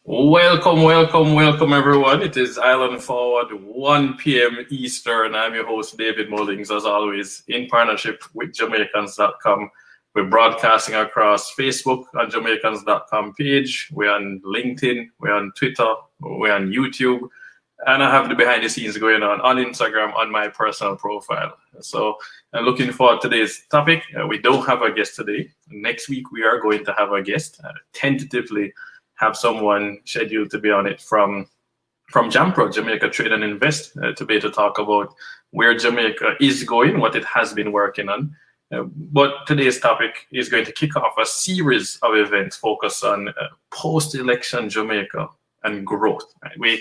Welcome, everyone. It is Island Forward, 1 p.m. Eastern. I'm your host, David Mullings, as always, in partnership with Jamaicans.com. We're broadcasting across Facebook on Jamaicans.com page. We're on LinkedIn. We're on Twitter. We're on YouTube. And I have the behind the scenes going on Instagram on my personal profile. So I'm looking forward to today's topic. We don't have a guest today. Next week, we are going to have a guest, tentatively have someone scheduled to be on it from JAMPRO, Jamaica Trade and Invest, to be able to talk about where Jamaica is going, what it has been working on. But today's topic is going to kick off a series of events focused on post-election Jamaica and growth. Right?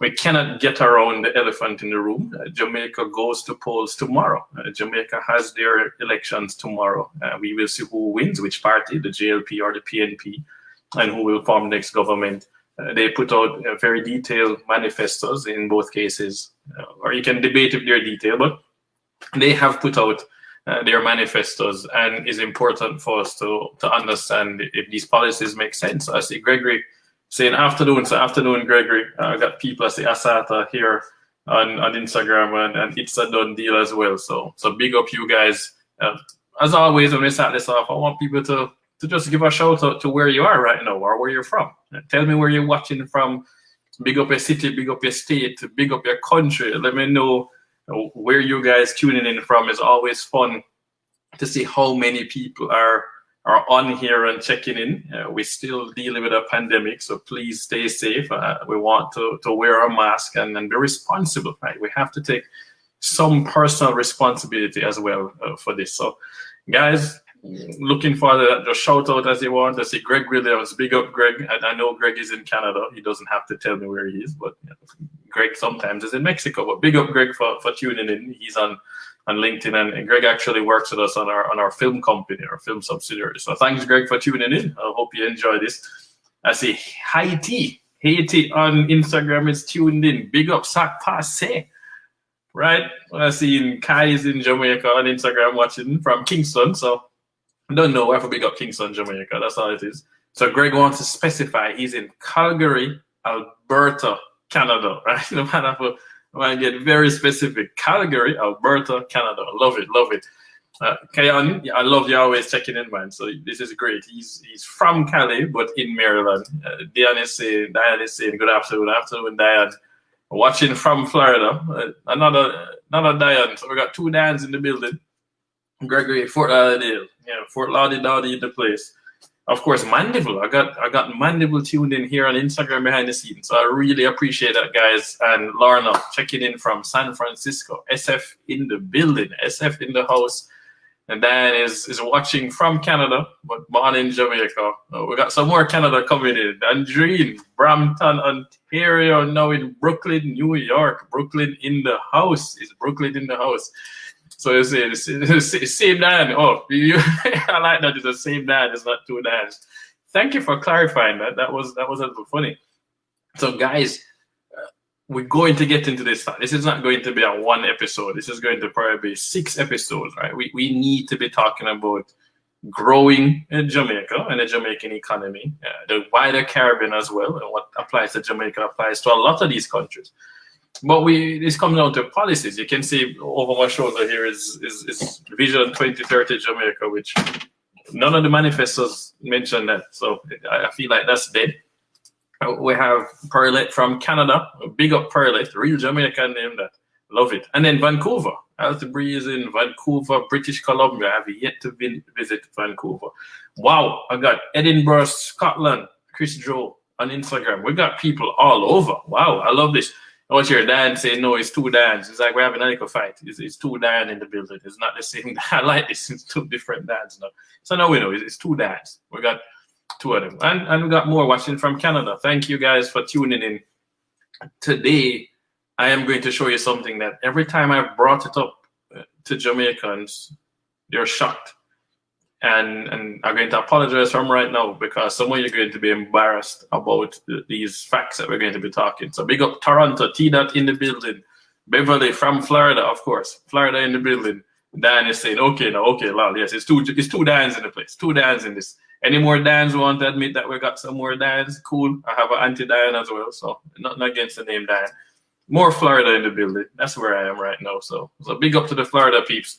We cannot get around the elephant in the room. Jamaica goes to polls tomorrow. Jamaica has their elections tomorrow. We will see who wins, which party, the JLP or the PNP, and who will form next government. They put out very detailed manifestos in both cases, or you can debate if they're detailed, but they have put out their manifestos, and it's important for us to understand if these policies make sense. I see Gregory saying afternoon, Gregory. I got people, I see Asata here on Instagram, and it's a done deal as well. So big up you guys. As always, when we start this off, I want people to just give a shout out to where you are right now or where you're from. Tell me where you're watching from. Big up your city, big up your state, big up your country. Let me know where you guys tuning in from. It's always fun to see how many people are on here and checking in. We're still dealing with a pandemic, so please stay safe. We want to wear a mask and be responsible. Right? We have to take some personal responsibility as well for this. So, guys, looking for that. Just shout out as you want. I see Greg Williams. Big up, Greg. I know Greg is in Canada. He doesn't have to tell me where he is, but Greg sometimes is in Mexico. But big up, Greg, for tuning in. He's on LinkedIn, and Greg actually works with us on our film company, our film subsidiary. So thanks, Greg, for tuning in. I hope you enjoy this. I see Haiti on Instagram is tuned in. Big up, Sac Passe. Right? I see Kai is in Jamaica on Instagram watching from Kingston. So I don't know where to big up Kingston, Jamaica. That's all it is. So Greg wants to specify he's in Calgary, Alberta, Canada. Right? No matter for I get very specific. Calgary, Alberta, Canada. Love it. Kayan, I love you always checking in, man. So this is great. He's from Cali, but in Maryland. Diane is saying, good afternoon, Diane. Watching from Florida. Another Diane. So we got two Dianes in the building. Gregory, Fort Lauderdale. Yeah, Fort Lauderdale in the place. Of course, Mandeville. I got Mandeville tuned in here on Instagram behind the scenes. So I really appreciate that, guys. And Lorna checking in from San Francisco. SF in the building. SF in the house. And Diane is watching from Canada, but born in Jamaica. We got some more Canada coming in. Andreen, Brampton, Ontario, now in Brooklyn, New York. Brooklyn in the house. Is Brooklyn in the house? So you say it's the same Dan. Oh, I like that. It's the same Dan. It's not two Dans. Thank you for clarifying that. That was a little funny. So guys, we're going to get into this. This is not going to be a one episode. This is going to probably be 6 episodes, right? We need to be talking about growing in Jamaica and the Jamaican economy, the wider Caribbean as well, and what applies to Jamaica applies to a lot of these countries. But it's coming down to policies. You can see over my shoulder here is Vision 2030 Jamaica, which none of the manifestos mention that. So I feel like that's dead. We have Perlet from Canada. Big up Perlet, real Jamaican name that. Love it. And then Vancouver. Alta Breeze in Vancouver, British Columbia. I have yet to visit Vancouver. Wow, I got Edinburgh, Scotland, Chris Joe on Instagram. We got people all over. Wow, I love this. I want your Dan saying, no, it's two Dans. It's like we're having a little fight. It's two Dan in the building. It's not the same. I like this. It's two different Dans now. So now we know it's two Dans. We got 2 of them. And we got more watching from Canada. Thank you guys for tuning in. Today, I am going to show you something that every time I've brought it up to Jamaicans, they're shocked. And I'm going to apologize from right now because some of you are going to be embarrassed about these facts that we're going to be talking. So big up Toronto, T-Dot in the building. Beverly from Florida, of course. Florida in the building. Dan is saying, okay, lol, yes, it's two Dans in the place. 2 Dans in this Any more Dianes want to admit that we got some more Dianes? Cool. I have an anti-Diane as well, so nothing against the name Diane. More Florida in the building. That's where I am right now. So big up to the Florida peeps.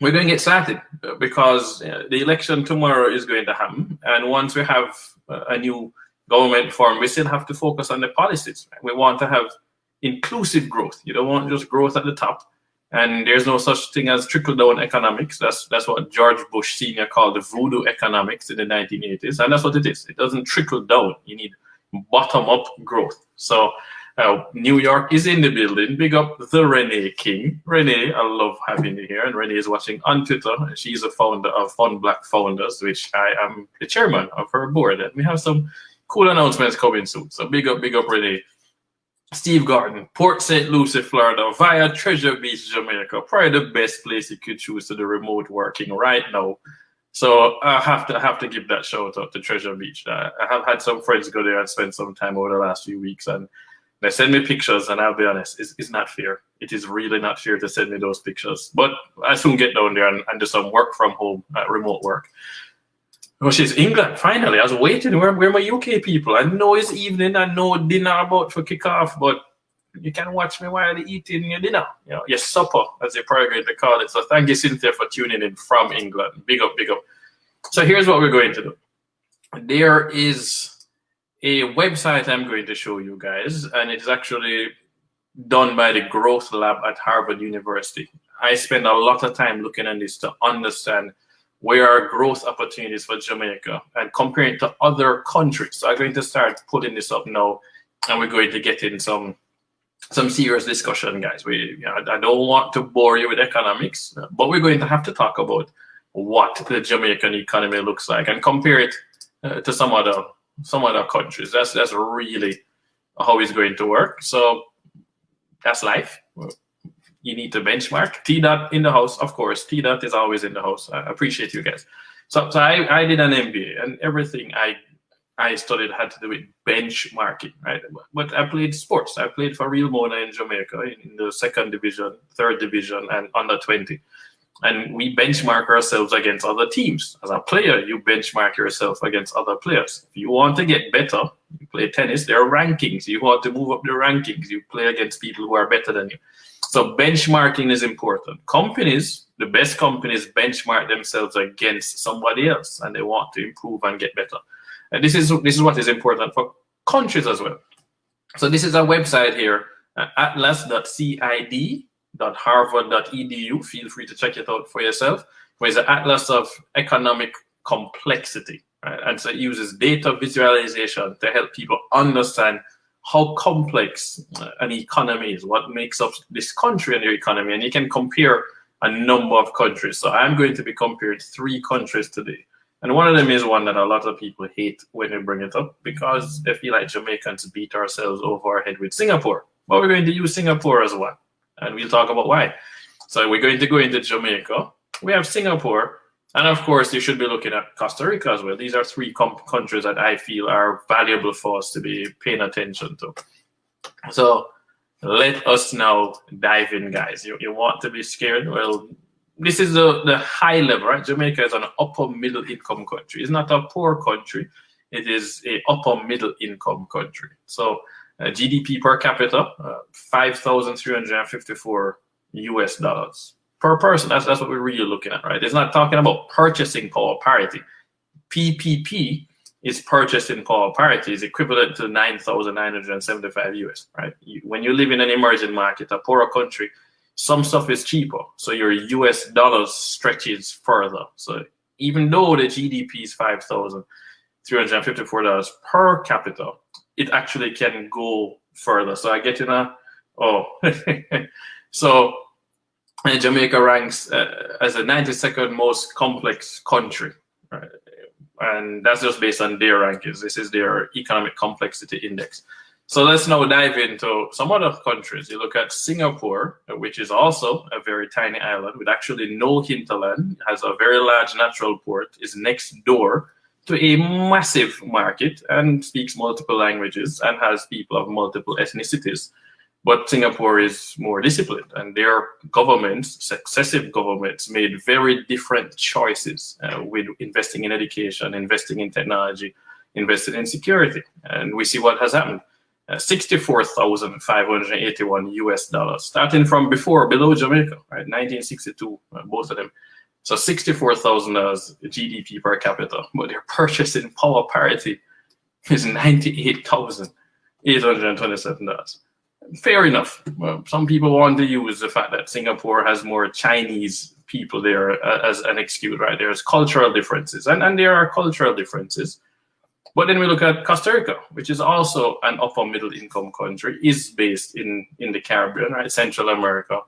We're going to get started because the election tomorrow is going to happen. And once we have a new government form, we still have to focus on the policies. Right? We want to have inclusive growth. You don't want just growth at the top. And there's no such thing as trickle-down economics. That's what George Bush Sr. called the voodoo economics in the 1980s. And that's what it is. It doesn't trickle down. You need bottom-up growth. So New York is in the building. Big up the Renee King. Renee, I love having you here. And Renee is watching on Twitter. She's a founder of Fun Black Founders, which I am the chairman of her board. And we have some cool announcements coming soon. So big up Renee. Steve Gordon, Port St. Lucie, Florida, via Treasure Beach, Jamaica. Probably the best place you could choose to do remote working right now. So I have to give that shout out to Treasure Beach. I have had some friends go there and spend some time over the last few weeks, and they send me pictures, and I'll be honest, it's not fair. It is really not fair to send me those pictures. But I soon get down there and do some work from home, remote work. Oh, she's England, finally. I was waiting. Where are my UK people? I know it's evening. I know dinner about to kick off, but you can watch me while you're eating your dinner, your supper, as you're probably going to call it. So thank you, Cynthia, for tuning in from England. Big up. So here's what we're going to do. There is a website I'm going to show you guys, and it's actually done by the Growth Lab at Harvard University. I spend a lot of time looking at this to understand where are growth opportunities for Jamaica and comparing it to other countries. So I'm going to start putting this up now, and we're going to get in some serious discussion, guys. I don't want to bore you with economics, but we're going to have to talk about what the Jamaican economy looks like and compare it to some other countries. That's really how it's going to work. So that's life. You need to benchmark. T-Dot in the house, of course. T-Dot is always in the house. I appreciate you guys. So I did an MBA, and everything I studied had to do with benchmarking, right? But I played sports. I played for Real Mona in Jamaica in the 2nd division, 3rd division, and under 20. And we benchmark ourselves against other teams. As a player, you benchmark yourself against other players. If you want to get better, you play tennis, there are rankings. You want to move up the rankings, you play against people who are better than you. So benchmarking is important. Companies, the best companies, benchmark themselves against somebody else, and they want to improve and get better. And this is what is important for countries as well. So this is a website here, atlas.cid.harvard.edu. Feel free to check it out for yourself. Where it's an atlas of economic complexity, right? And so it uses data visualization to help people understand how complex an economy is, what makes up this country and your economy, and you can compare a number of countries. So I'm going to be comparing 3 countries today. And one of them is one that a lot of people hate when we bring it up because they feel like Jamaicans beat ourselves over our head with Singapore. But we're going to use Singapore as one, and we'll talk about why. So we're going to go into Jamaica. We have Singapore, and of course, you should be looking at Costa Rica as well. These are 3 countries that I feel are valuable for us to be paying attention to. So let us now dive in, guys. You want to be scared? Well, this is the high level, right? Jamaica is an upper middle income country. It's not a poor country. It is a upper middle income country. So GDP per capita, $5,354 per person. That's what we're really looking at, right? It's not talking about purchasing power parity. PPP is purchasing power parity is equivalent to $9,975, right? When you live in an emerging market, a poorer country, some stuff is cheaper, so your US dollars stretches further. So even though the GDP is $5,354 per capita, it actually can go further. So I get in so Jamaica ranks as the 92nd most complex country, right? And that's just based on their rankings. This is their economic complexity index. So let's now dive into some other countries. You look at Singapore, which is also a very tiny island with actually no hinterland, has a very large natural port, is next door to a massive market and speaks multiple languages and has people of multiple ethnicities. But Singapore is more disciplined, and their governments, successive governments, made very different choices with investing in education, investing in technology, investing in security. And we see what has happened. 64,581 US dollars, starting from below Jamaica, right? 1962, both of them. So $64,000 GDP per capita, but their purchasing power parity is $98,827. Fair enough. Well, some people want to use the fact that Singapore has more Chinese people there as an excuse, right? There's cultural differences, and there are cultural differences. But then we look at Costa Rica, which is also an upper middle income country, is based in the Caribbean, right? Central America,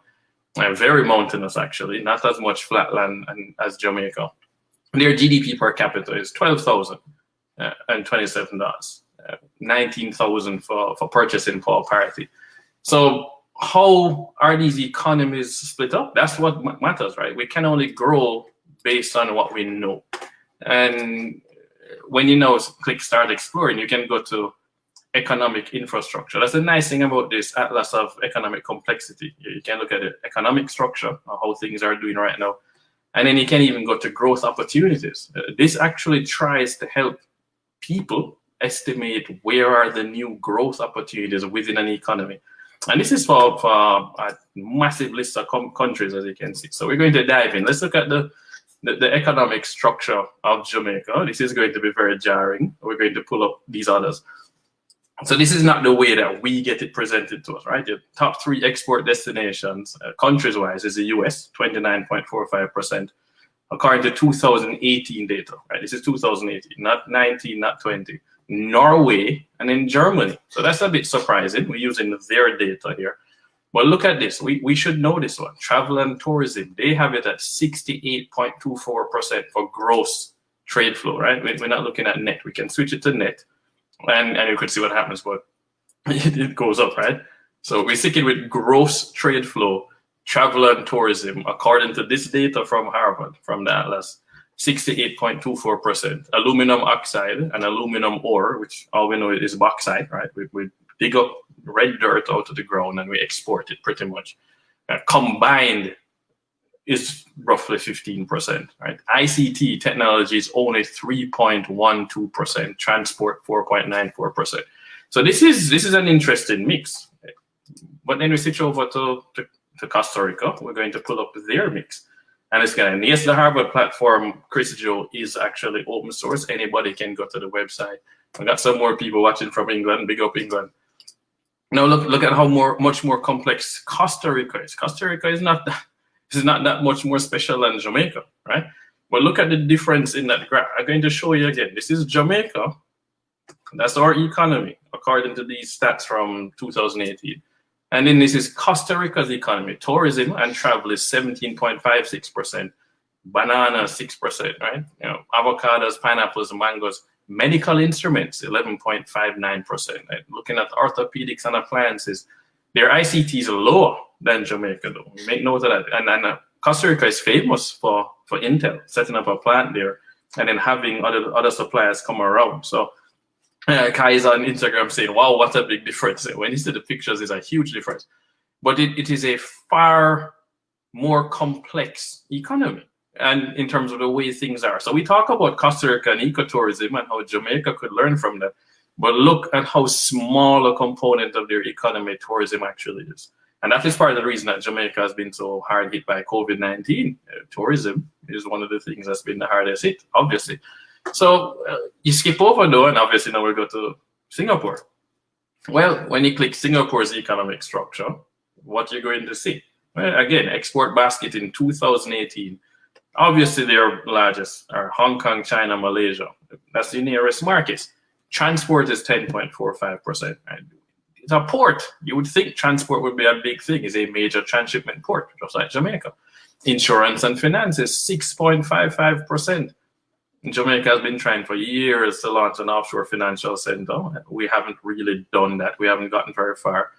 very mountainous actually, not as much flatland as Jamaica. Their GDP per capita is $12,027, 19,000 for purchasing power parity. So how are these economies split up? That's what matters, right? We can only grow based on what we know. And when you know, start exploring, you can go to economic infrastructure. That's the nice thing about this atlas of economic complexity. You can look at the economic structure, how things are doing right now. And then you can even go to growth opportunities. This actually tries to help people estimate where are the new growth opportunities within an economy. And this is for a massive list of countries, as you can see. So we're going to dive in. Let's look at the economic structure of Jamaica. This is going to be very jarring. We're going to pull up these others. So this is not the way that we get it presented to us, right? The top 3 export destinations, countries-wise, is the US, 29.45%, according to 2018 data, right? This is 2018, not 19, not 20. Norway, and then Germany. So that's a bit surprising. We're using their data here. But look at this. We should know this one. Travel and tourism, they have it at 68.24% for gross trade flow, right? We're not looking at net. We can switch it to net, and you could see what happens, but it goes up, right? So we're sticking with gross trade flow, travel and tourism, according to this data from Harvard, from the Atlas. 68.24%. Aluminum oxide and aluminum ore, which all we know is bauxite, right? We dig up red dirt out of the ground and we export it pretty much. Combined is roughly 15%, right? ICT technology is only 3.12%, transport 4.94%. So this is an interesting mix. But then we switch over to Costa Rica. We're going to pull up their mix. And it's going to, yes, the Harvard platform, Chris Joe, is actually open source. Anybody can go to the website. We got some more people watching from England. Big up England. Now look at how much more complex Costa Rica is. Costa Rica is not that much more special than Jamaica, right? But look at the difference in that graph. I'm going to show you again. This is Jamaica. That's our economy, according to these stats from 2018. And then this is Costa Rica's economy. Tourism and travel is 17.56%. Banana, 6%, right? You know, avocados, pineapples, mangoes. Medical instruments, 11.59%. Right? Looking at orthopedics and appliances, their ICT is lower than Jamaica, though. Make note of that. And Costa Rica is famous for Intel, setting up a plant there, and then having other suppliers come around. So Kai is on Instagram saying, wow, what a big difference. When you see the pictures, it's a huge difference. But it is a far more complex economy, and in terms of the way things are. So we talk about Costa Rica and ecotourism and how Jamaica could learn from that. But look at how small a component of their economy tourism actually is. And that is part of the reason that Jamaica has been so hard hit by COVID-19. Tourism is one of the things that's been the hardest hit, obviously. So you skip over though, and obviously now we go to Singapore. Well, when you click Singapore's economic structure, what you're going to see? Well, again, export basket in 2018. Obviously, their largest are Hong Kong, China, Malaysia. That's the nearest markets. Transport is 10.45%. Right? It's a port. You would think transport would be a big thing. It's a major transshipment port, just like Jamaica. Insurance and finance is 6.55%. Jamaica has been trying for years to launch an offshore financial center. We haven't really done that. We haven't gotten very far.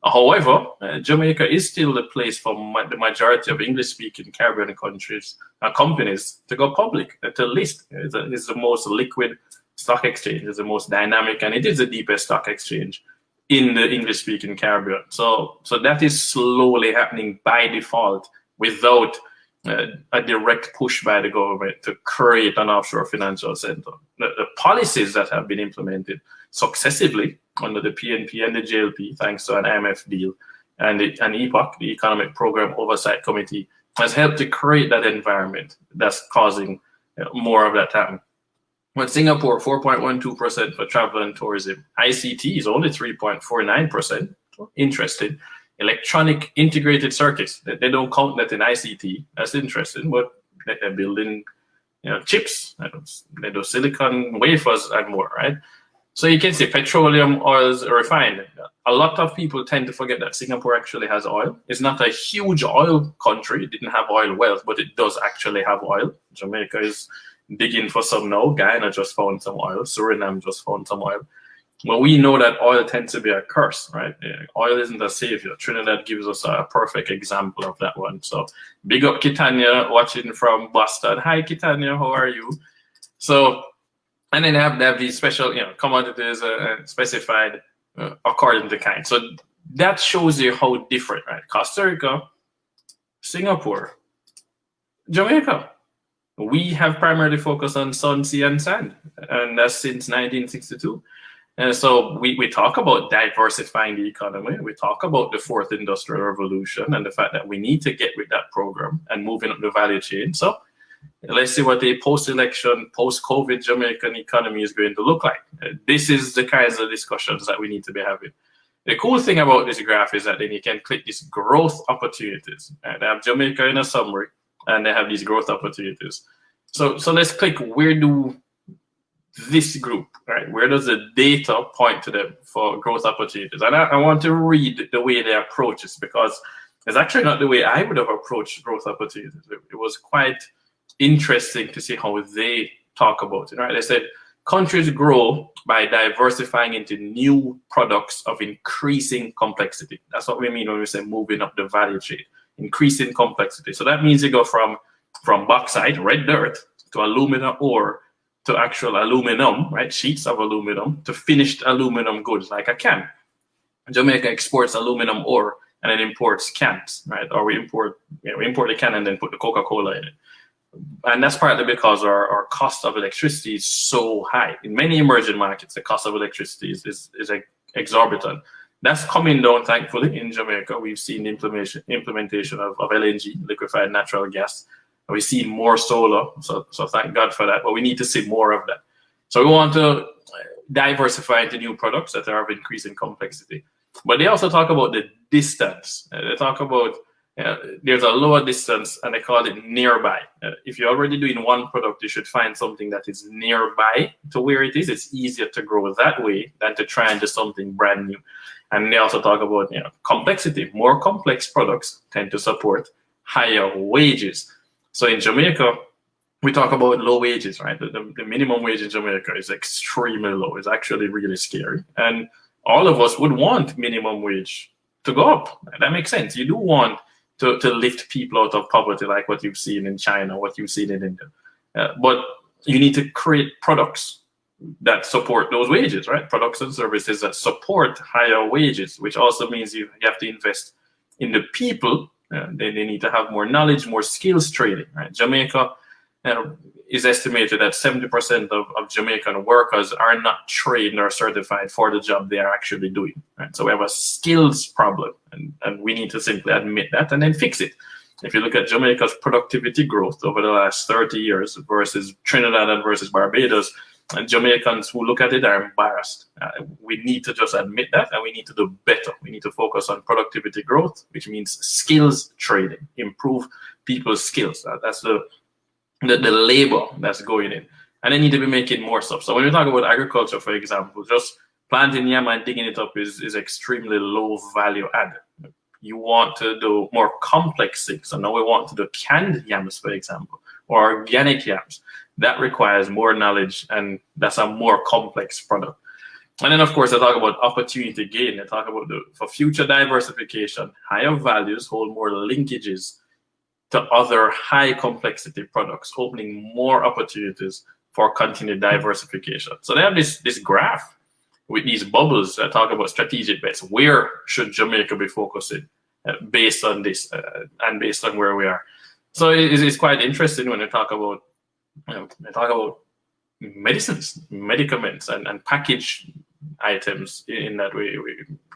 However, Jamaica is still the place for the majority of English-speaking Caribbean countries, companies to go public, to list. It's the most liquid stock exchange. It's the most dynamic, and it is the deepest stock exchange in the English-speaking Caribbean. So that is slowly happening by default without a direct push by the government to create an offshore financial center. The policies that have been implemented successively under the PNP and the JLP, thanks to an IMF deal, and EPOC, the Economic Program Oversight Committee, has helped to create that environment that's causing more of that to happen. But Singapore, 4.12% for travel and tourism. ICT is only 3.49%. Interesting. Electronic integrated circuits, they don't count that in ICT. That's interesting, but they're building chips, they do silicon wafers and more, right? So you can see petroleum, oils, refined. A lot of people tend to forget that Singapore actually has oil. It's not a huge oil country. It didn't have oil wealth, but it does actually have oil. Jamaica is digging for some now. Guyana just found some oil. Suriname just found some oil. But we know that oil tends to be a curse, right? Oil isn't a savior. Trinidad gives us a perfect example of that one. So big up Kitanya, watching from Boston. Hi, Kitanya, how are you? So, and then they have these special, commodities specified according to kind. So that shows you how different, right? Costa Rica, Singapore, Jamaica. We have primarily focused on sun, sea, and sand, and that's since 1962. And so we talk about diversifying the economy. We talk about the fourth industrial revolution and the fact that we need to get with that program and moving up the value chain. So let's see what a post-election, post-COVID Jamaican economy is going to look like. This is the kinds of discussions that we need to be having. The cool thing about this graph is that then you can click these growth opportunities. They have Jamaica in a summary, and they have these growth opportunities. So let's click where do this group, right? Where does the data point to them for growth opportunities? And I want to read the way they approach this, because it's actually not the way I would have approached growth opportunities. It was quite interesting to see how they talk about it, right? They said countries grow by diversifying into new products of increasing complexity. That's what we mean when we say moving up the value chain, increasing complexity. So that means you go from bauxite, red dirt, to alumina ore, to actual aluminum, right? Sheets of aluminum, to finished aluminum goods like a can. Jamaica exports aluminum ore and then imports cans, right? Or we import the can and then put the Coca-Cola in it. And that's partly because our cost of electricity is so high. In many emerging markets, the cost of electricity is exorbitant. That's coming down, thankfully, in Jamaica. We've seen the implementation of LNG, liquefied natural gas. We see more solar, so thank God for that. But we need to see more of that. So we want to diversify into new products that are of increasing complexity. But they also talk about the distance. They talk about there's a lower distance, and they call it nearby. If you're already doing one product, you should find something that is nearby to where it is. It's easier to grow that way than to try and do something brand new. And they also talk about complexity. More complex products tend to support higher wages. So in Jamaica, we talk about low wages, right? The minimum wage in Jamaica is extremely low. It's actually really scary. And all of us would want minimum wage to go up. That makes sense. You do want to lift people out of poverty, like what you've seen in China, what you've seen in India. But you need to create products that support those wages, right? Products and services that support higher wages, which also means you have to invest in the people. They need to have more knowledge, more skills training, right? Jamaica is estimated that 70% of Jamaican workers are not trained or certified for the job they are actually doing, right? So we have a skills problem, and we need to simply admit that and then fix it. If you look at Jamaica's productivity growth over the last 30 years versus Trinidad and versus Barbados, and Jamaicans who look at it are embarrassed. We need to just admit that, and we need to do better. We need to focus on productivity growth, which means skills training, improve people's skills. That's the labor that's going in. And they need to be making more stuff. So when we talk about agriculture, for example, just planting yam and digging it up is extremely low value add. You want to do more complex things. So now we want to do canned yams, for example, or organic yams. That requires more knowledge, and that's a more complex product. And then, of course, they talk about opportunity gain. They talk about for future diversification, higher values hold more linkages to other high complexity products, opening more opportunities for continued diversification. So they have this graph, with these bubbles that talk about strategic bets. Where should Jamaica be focusing based on this and based on where we are? So it's quite interesting when they talk about medicines, medicaments, and packaged items in that way.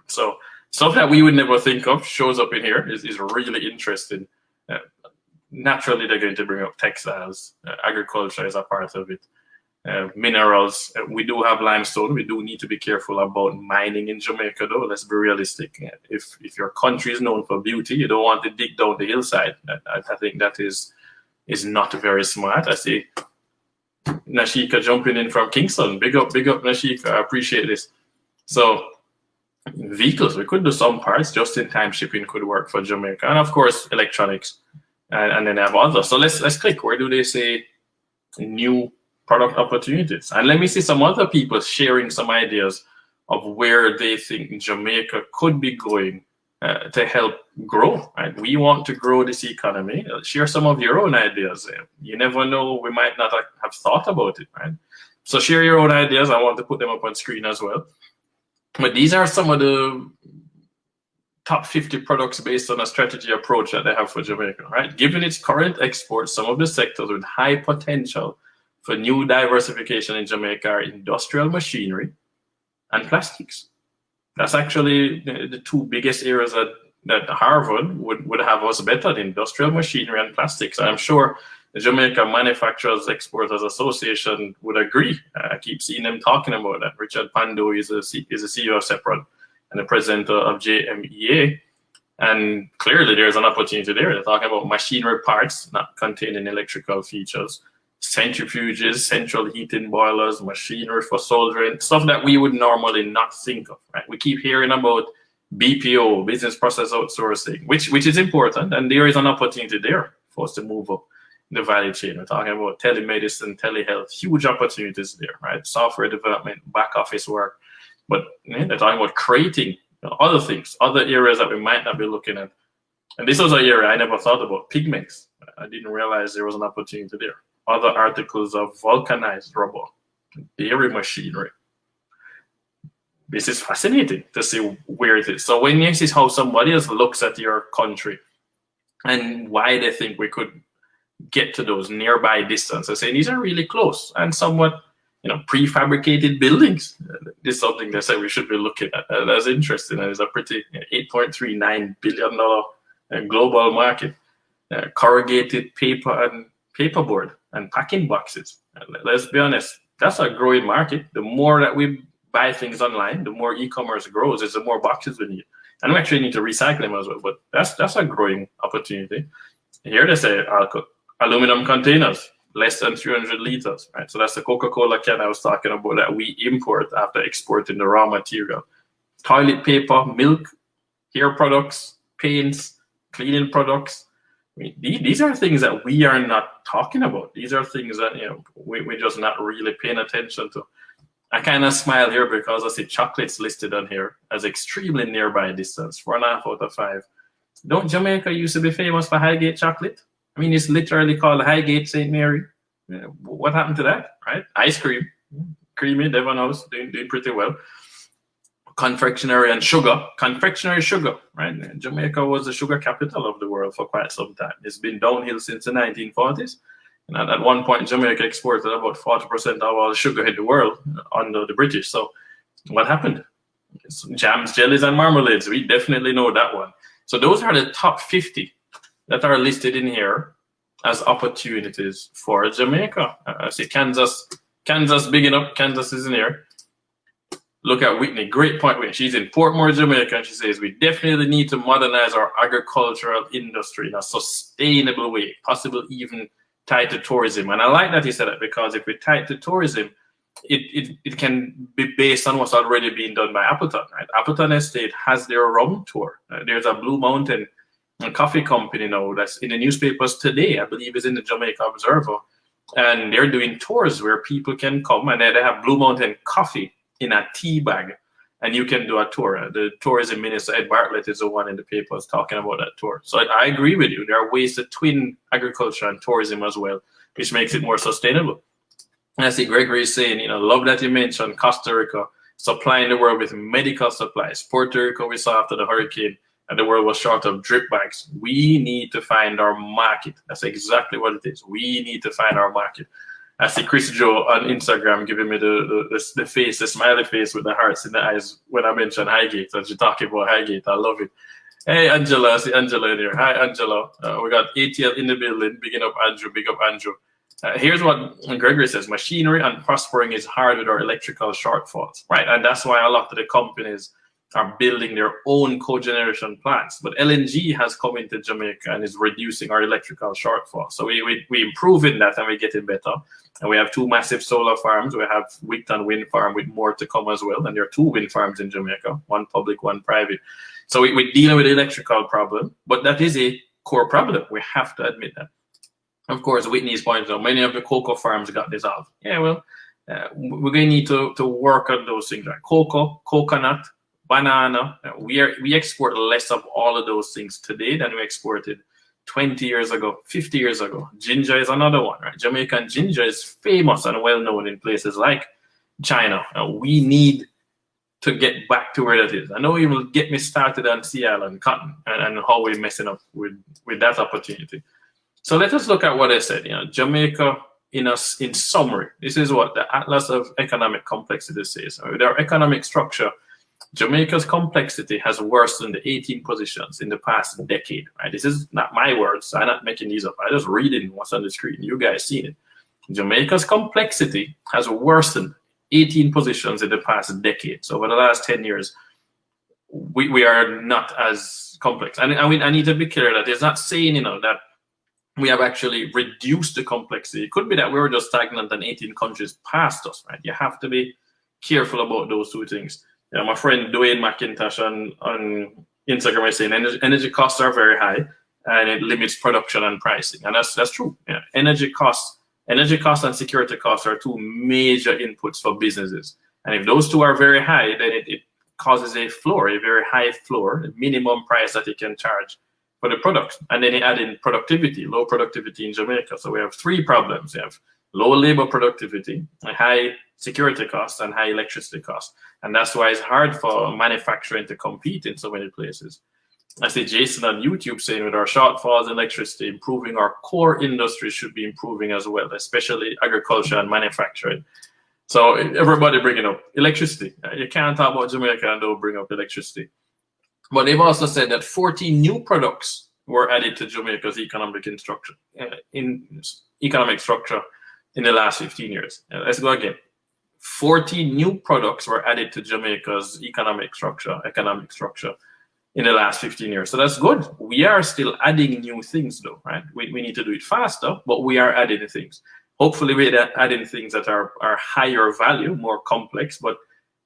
So stuff that we would never think of shows up in here is really interesting. Naturally, they're going to bring up textiles. Agriculture is a part of it. Minerals. We do have limestone. We do need to be careful about mining in Jamaica, though. Let's be realistic. If your country is known for beauty, you don't want to dig down the hillside. I think that is not very smart. I see Nashika jumping in from Kingston. Big up, Nashika. I appreciate this. So vehicles, we could do some parts. Just-in-time shipping could work for Jamaica, and of course electronics, and then have others. So let's click. Where do they say new product opportunities? And let me see some other people sharing some ideas of where they think Jamaica could be going to help grow. Right? We want to grow this economy. Share some of your own ideas. You never know, we might not have thought about it. Right? So share your own ideas. I want to put them up on screen as well. But these are some of the top 50 products based on a strategy approach that they have for Jamaica. Right? Given its current exports, some of the sectors with high potential for new diversification in Jamaica are industrial machinery and plastics. That's actually the two biggest areas that Harvard would have us bettered: industrial machinery and plastics. And I'm sure the Jamaica Manufacturers Exporters Association would agree. I keep seeing them talking about that. Richard Pando is a CEO of CEPROD and the president of JMEA. And clearly there's an opportunity there. They're talking about machinery parts not containing electrical features, centrifuges, central heating boilers, machinery for soldering, stuff that we would normally not think of. Right? We keep hearing about BPO, business process outsourcing, which is important, and there is an opportunity there for us to move up the value chain. We're talking about telemedicine, telehealth, huge opportunities there, right? Software development, back office work, but they're talking about creating other things, other areas that we might not be looking at. And this was an area I never thought about: pigments. I didn't realize there was an opportunity there. Other articles of vulcanized rubber, dairy machinery. This is fascinating to see where it is. So when you see how somebody else looks at your country and why they think we could get to those nearby distances, saying these are really close and somewhat, prefabricated buildings. This is something they say we should be looking at. That's interesting. And it's a pretty $8.39 billion global market. Corrugated paper and paperboard and packing boxes. Let's be honest, that's a growing market. The more that we buy things online, the more e-commerce grows, the more boxes we need. And we actually need to recycle them as well, but that's a growing opportunity. Here they say aluminum containers, less than 300 liters, right? So that's the Coca-Cola can I was talking about that we import after exporting the raw material. Toilet paper, milk, hair products, paints, cleaning products. I mean, these are things that we are not talking about. These are things that we're just not really paying attention to. I kind of smile here because I see chocolates listed on here as extremely nearby distance, 4.5 out of 5. Don't Jamaica used to be famous for Highgate chocolate? I mean, it's literally called Highgate St. Mary. What happened to that, right? Ice cream, creamy, Devon House, doing pretty well. Confectionery and sugar. Confectionery sugar, right? Jamaica was the sugar capital of the world for quite some time. It's been downhill since the 1940s. And at one point, Jamaica exported about 40% of all the sugar in the world under the British. So what happened? Jams, jellies, and marmalades. We definitely know that one. So those are the top 50 that are listed in here as opportunities for Jamaica. I see Kansas bigging up. Kansas is in here. Look at Whitney. Great point, Whitney. She's in Portmore, Jamaica, and she says, we definitely need to modernize our agricultural industry in a sustainable way, possible even tied to tourism. And I like that he said that, because if we tie it to tourism, it can be based on what's already being done by Appleton, right? Appleton Estate has their rum tour. There's a Blue Mountain coffee company now that's in the newspapers today. I believe is in the Jamaica Observer. And they're doing tours where people can come and they have Blue Mountain coffee in a tea bag, and you can do a tour. The tourism minister, Ed Bartlett, is the one in the papers talking about that tour. So I agree with you. There are ways to twin agriculture and tourism as well, which makes it more sustainable. And I see Gregory is saying, love that you mentioned Costa Rica. supplying the world with medical supplies. Puerto Rico, we saw after the hurricane, and the world was short of drip bags. We need to find our market. That's exactly what it is. We need to find our market. I see Chris Joe on Instagram giving me the face, the smiley face with the hearts in the eyes when I mention Highgate. As you're talking about Highgate, I love it. Hey, Angela, I see Angela in here. Hi, Angela. We got ATL in the building. Big up Andrew, big up Andrew. Here's what Gregory says: machinery and prospering is hard with our electrical shortfalls, right? And that's why a lot of the companies are building their own cogeneration plants. But LNG has come into Jamaica and is reducing our electrical shortfall. So we improving that and we're getting better. And we have 2 massive solar farms. We have Wigton Wind Farm with more to come as well. And there are 2 wind farms in Jamaica, 1 public, 1 private. So we're dealing with the electrical problem, but that is a core problem. We have to admit that. Of course, Whitney's pointing out many of the cocoa farms got dissolved. Yeah, well, we're going to need to work on those things, like cocoa, coconut, banana. We export less of all of those things today than we exported 20 years ago, 50 years ago. Ginger is another one, right? Jamaican ginger is famous and well known in places like China. We need to get back to where that is. I know you will get me started on Sea Island cotton and how we're messing up with that opportunity. So let us look at what I said. Jamaica, in summary, this is what the Atlas of Economic Complexity says. With our economic structure, Jamaica's complexity has worsened 18 positions in the past decade. Right? This is not my words. I'm not making these up. I'm just reading what's on the screen. You guys seen it. Jamaica's complexity has worsened 18 positions in the past decade. So over the last 10 years, we are not as complex. And I need to be clear that it's not saying, that we have actually reduced the complexity. It could be that we were just stagnant and 18 countries passed us, right? You have to be careful about those 2 things. My friend Dwayne McIntosh on Instagram is saying energy costs are very high and it limits production and pricing. And that's true. Yeah. Energy costs and security costs are 2 major inputs for businesses. And if those 2 are very high, then it causes a very high floor, a minimum price that you can charge for the product. And then you add in productivity, low productivity in Jamaica. So we have 3 problems. We have low labor productivity, high security costs, and high electricity costs. And that's why it's hard for manufacturing to compete in so many places. I see Jason on YouTube saying with our shortfalls in electricity, improving our core industry should be improving as well, especially agriculture and manufacturing. So everybody bringing up electricity. You can't talk about Jamaica and don't bring up electricity. But they've also said that 14 new products were added to Jamaica's economic structure in the last 15 years. Let's go again. 14 new products were added to Jamaica's economic structure in the last 15 years. So that's good. We are still adding new things though, right? We need to do it faster, but we are adding things. Hopefully we're adding things that are higher value, more complex, but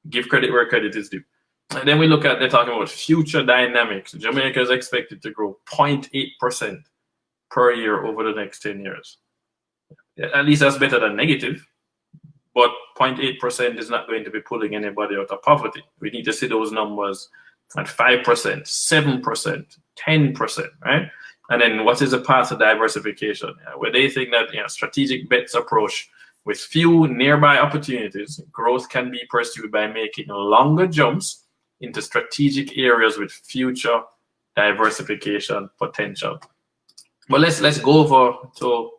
give credit where credit is due. And then they're talking about future dynamics. Jamaica is expected to grow 0.8% per year over the next 10 years. At least that's better than negative, but 0.8% is not going to be pulling anybody out of poverty. We need to see those numbers at 5%, 7%, 10%, right? And then what is the path to diversification? Where they think that strategic bets approach with few nearby opportunities, growth can be pursued by making longer jumps into strategic areas with future diversification potential. But let's go over to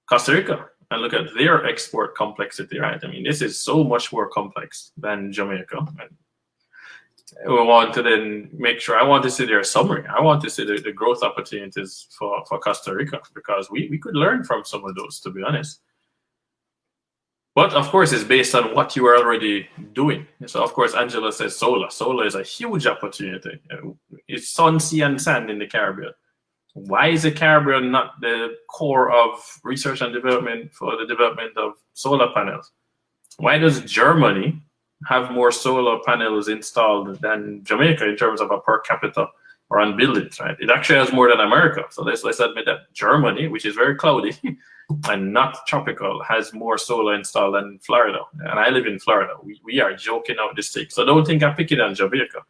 Costa Rica and look at their export complexity, right? I mean, this is so much more complex than Jamaica. And we want to then make sure, I want to see their summary. I want to see the growth opportunities for Costa Rica, because we could learn from some of those, to be honest. But of course, it's based on what you are already doing. So of course, Angela says solar. Solar is a huge opportunity. It's sun, sea, and sand in the Caribbean. Why is the Caribbean not the core of research and development for the development of solar panels? Why does Germany have more solar panels installed than Jamaica in terms of a per capita or on buildings, right? It actually has more than America. So let's admit that Germany, which is very cloudy and not tropical, has more solar installed than Florida. And I live in Florida. We are joking out the stick. So don't think I'm picking on Jamaica.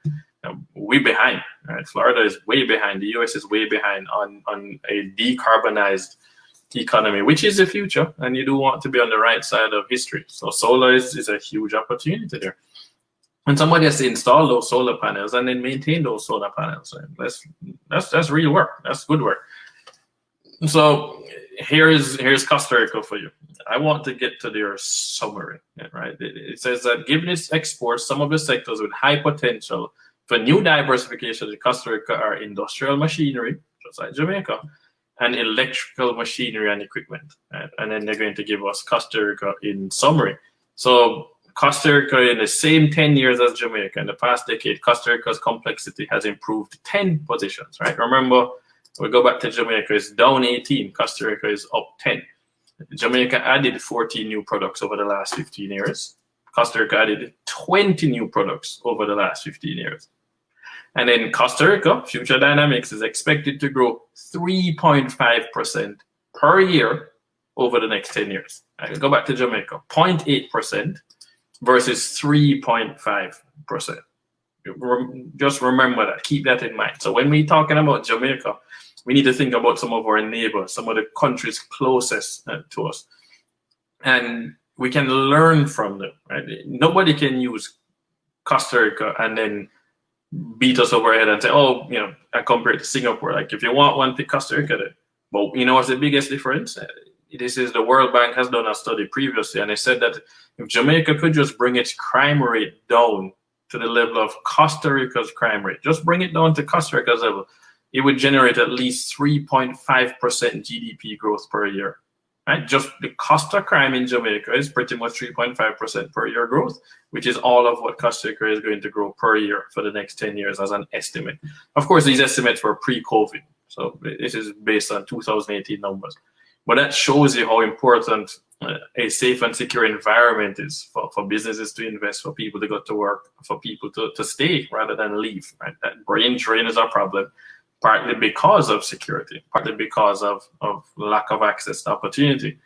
We're behind, right? Florida is way behind. The US is way behind on a decarbonized economy, which is the future. And you do want to be on the right side of history. So solar is a huge opportunity there. And somebody has to install those solar panels and then maintain those solar panels. Right? That's real work. That's good work. So here's Costa Rica for you. I want to get to their summary, right? It says that given its exports, some of the sectors with high potential for new diversification in Costa Rica are industrial machinery, just like Jamaica, and electrical machinery and equipment. Right? And then they're going to give us Costa Rica in summary. So Costa Rica, in the same 10 years as Jamaica, in the past decade, Costa Rica's complexity has improved 10 positions, right? Remember, we go back to Jamaica, it's down 18, Costa Rica is up 10. Jamaica added 14 new products over the last 15 years. Costa Rica added 20 new products over the last 15 years. And then Costa Rica, Future Dynamics is expected to grow 3.5% per year over the next 10 years. Right, go back to Jamaica, 0.8% versus 3.5%. Just remember that, keep that in mind. So when we're talking about Jamaica, we need to think about some of our neighbors, some of the countries closest to us. And we can learn from them, right? Nobody can use Costa Rica and then beat us over the head and say, oh, I compare it to Singapore. Like, if you want one, pick Costa Rica then. But you know what's the biggest difference? This is the World Bank has done a study previously, and they said that if Jamaica could just bring its crime rate down to the level of Costa Rica's crime rate, just bring it down to Costa Rica's level, it would generate at least 3.5% GDP growth per year. Right? Just the cost of crime in Jamaica is pretty much 3.5% per year growth, which is all of what Costa Rica is going to grow per year for the next 10 years as an estimate. Of course, these estimates were pre-COVID, so this is based on 2018 numbers. But that shows you how important a safe and secure environment is for businesses to invest, for people to go to work, for people to stay rather than leave. Right? That brain drain is a problem, partly because of security, partly because of lack of access to opportunity.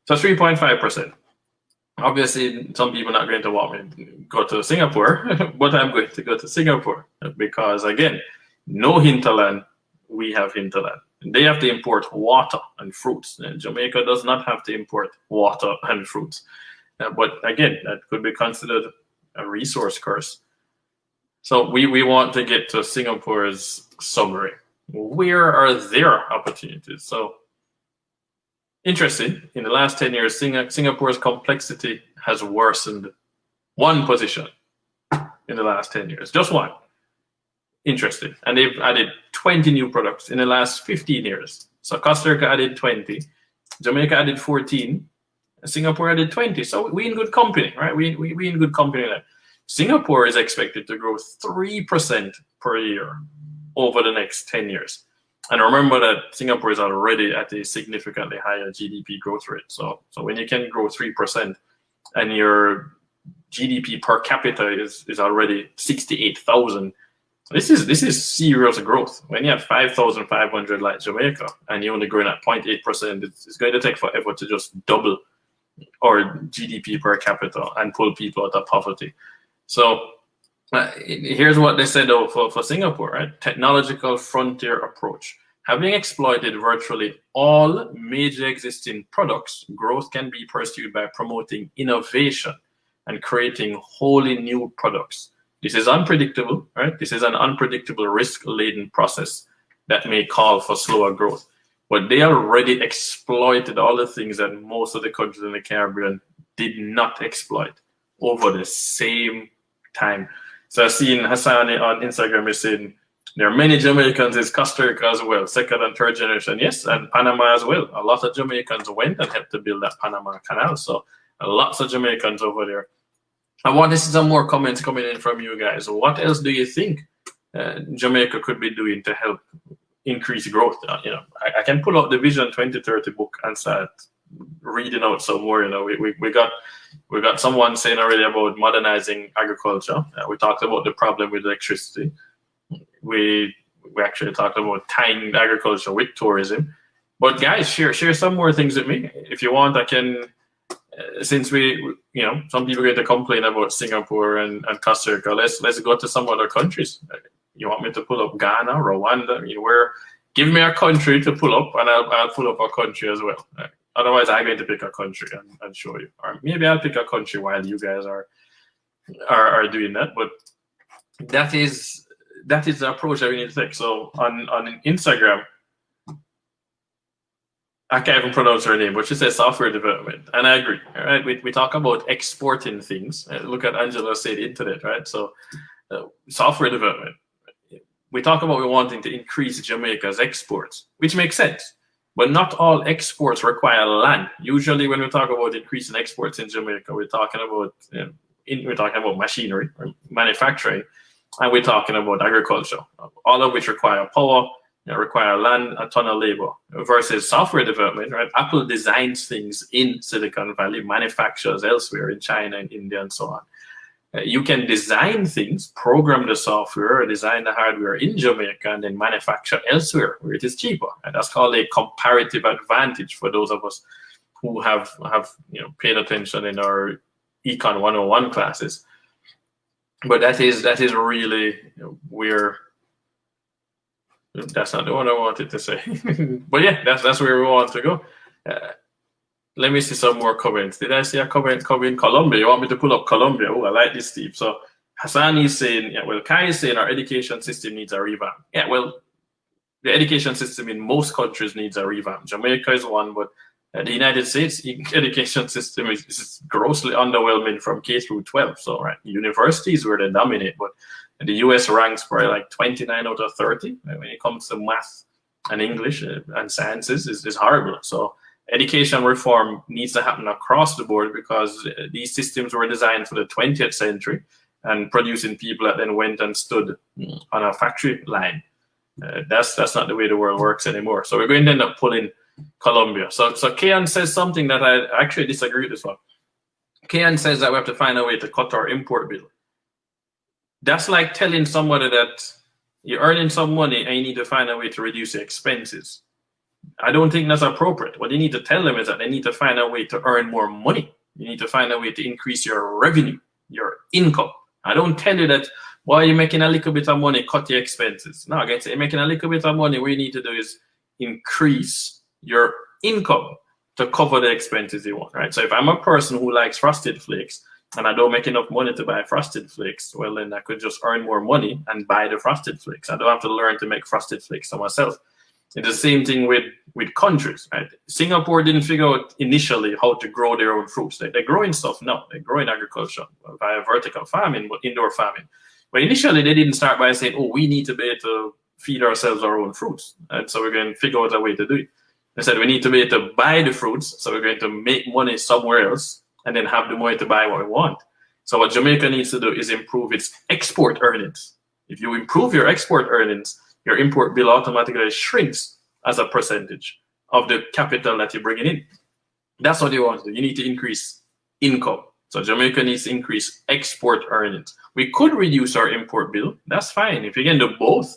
So 3.5%. Obviously, some people are not going to want me to go to Singapore, but I'm going to go to Singapore because, again, no hinterland, we have hinterland. They have to import water and fruits. And Jamaica does not have to import water and fruits. But again, that could be considered a resource curse. So we want to get to Singapore's summary. Where are their opportunities? So interesting, in the last 10 years, Singapore's complexity has worsened one position in the last 10 years, just one. Interesting. And they've added 20 new products in the last 15 years. So Costa Rica added 20, Jamaica added 14, and Singapore added 20. So we in good company, right? We in good company there. Singapore is expected to grow 3% per year over the next 10 years. And remember that Singapore is already at a significantly higher GDP growth rate. So when you can grow 3% and your GDP per capita is already 68,000, this is serious growth. When you have 5,500 like Jamaica and you're only growing at 0.8%, it's going to take forever to just double our GDP per capita and pull people out of poverty. So here's what they said for Singapore, right? Technological frontier approach. Having exploited virtually all major existing products, growth can be pursued by promoting innovation and creating wholly new products. This is unpredictable, right? This is an unpredictable, risk-laden process that may call for slower growth. But they already exploited all the things that most of the countries in the Caribbean did not exploit over the same time. So I've seen Hassan on Instagram is saying there are many Jamaicans in Costa Rica as well, second and third generation, yes, and Panama as well. A lot of Jamaicans went and helped to build that Panama Canal, so lots of Jamaicans over there. I want to see some more comments coming in from you guys. What else do you think Jamaica could be doing to help increase growth? I can pull out the Vision 2030 book and start reading out some more. We got someone saying already about modernizing agriculture. We talked about the problem with electricity. We actually talked about tying agriculture with tourism. But guys, share some more things with me if you want. I can. Since we, some people are going to complain about Singapore and Costa Rica, let's go to some other countries. You want me to pull up Ghana, Rwanda? Give me a country to pull up, and I'll pull up a country as well. Otherwise, I'm going to pick a country and show you. Or maybe I'll pick a country while you guys are are doing that, but that is the approach that we need to take. So on Instagram, I can't even pronounce her name, but she says software development, and I agree. All right, we talk about exporting things. Look at Angela say the internet, right? So software development. We talk about we wanting to increase Jamaica's exports, which makes sense. But not all exports require land. Usually, when we talk about increasing exports in Jamaica, we're talking about machinery or manufacturing, and we're talking about agriculture, all of which require power, require land, a ton of labor. Versus software development, right? Apple designs things in Silicon Valley, manufactures elsewhere in China and India and so on. You can design things, program the software, design the hardware in Jamaica, and then manufacture elsewhere where it is cheaper. And that's called a comparative advantage for those of us who have paid attention in our Econ 101 classes. But that is really where. That's not the one I wanted to say. But yeah, that's where we want to go. Let me see some more comments. Did I see a comment in Colombia? You want me to pull up Colombia? Oh, I like this, Steve. So Hassan is saying, Kai is saying our education system needs a revamp. Yeah, well, the education system in most countries needs a revamp. Jamaica is one, but the United States education system is grossly underwhelming from K through 12. So, right, universities where they dominate, but the US ranks probably like 29 out of 30 when it comes to math and English and sciences is horrible. So education reform needs to happen across the board because these systems were designed for the 20th century and producing people that then went and stood on a factory line. That's not the way the world works anymore. So we're going to end up pulling Colombia. So Kian says something that I actually disagree with this one. Kian says that we have to find a way to cut our import bill. That's like telling somebody that you're earning some money and you need to find a way to reduce your expenses. I don't think that's appropriate. What you need to tell them is that they need to find a way to earn more money. You need to find a way to increase your revenue, your income. I don't tell you that while you're making a little bit of money, cut your expenses. No, again, you're making a little bit of money. What you need to do is increase your income to cover the expenses you want, right? So if I'm a person who likes Frosted Flakes and I don't make enough money to buy Frosted Flakes, well, then I could just earn more money and buy the Frosted Flakes. I don't have to learn to make Frosted Flakes for myself. It's the same thing with countries, right? Singapore didn't figure out initially how to grow their own fruits. They're growing stuff now. They're growing agriculture via vertical farming, but indoor farming. But initially, they didn't start by saying, we need to be able to feed ourselves our own fruits. And so we're going to figure out a way to do it. They said we need to be able to buy the fruits, so we're going to make money somewhere else and then have the money to buy what we want. So what Jamaica needs to do is improve its export earnings. If you improve your export earnings, your import bill automatically shrinks as a percentage of the capital that you're bringing in. That's what you want to do. You need to increase income. So Jamaica needs to increase export earnings. We could reduce our import bill. That's fine. If you can do both,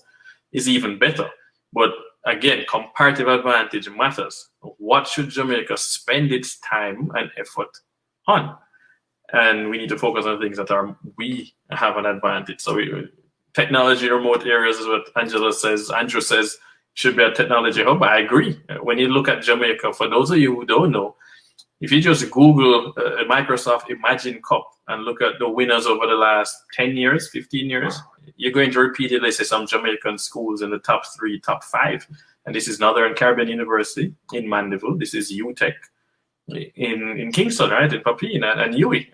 it's even better. But again, comparative advantage matters. What should Jamaica spend its time and effort on? And we need to focus on things that we have an advantage. So technology in remote areas is what Andrew says should be a technology hub. I agree. When you look at Jamaica, for those of you who don't know, if you just Google Microsoft Imagine Cup and look at the winners over the last 10 years, 15 years, you're going to repeatedly see some Jamaican schools in the top 3, top 5. And this is Northern Caribbean University in Mandeville. This is UTech in Kingston, right, in Papine and UWI.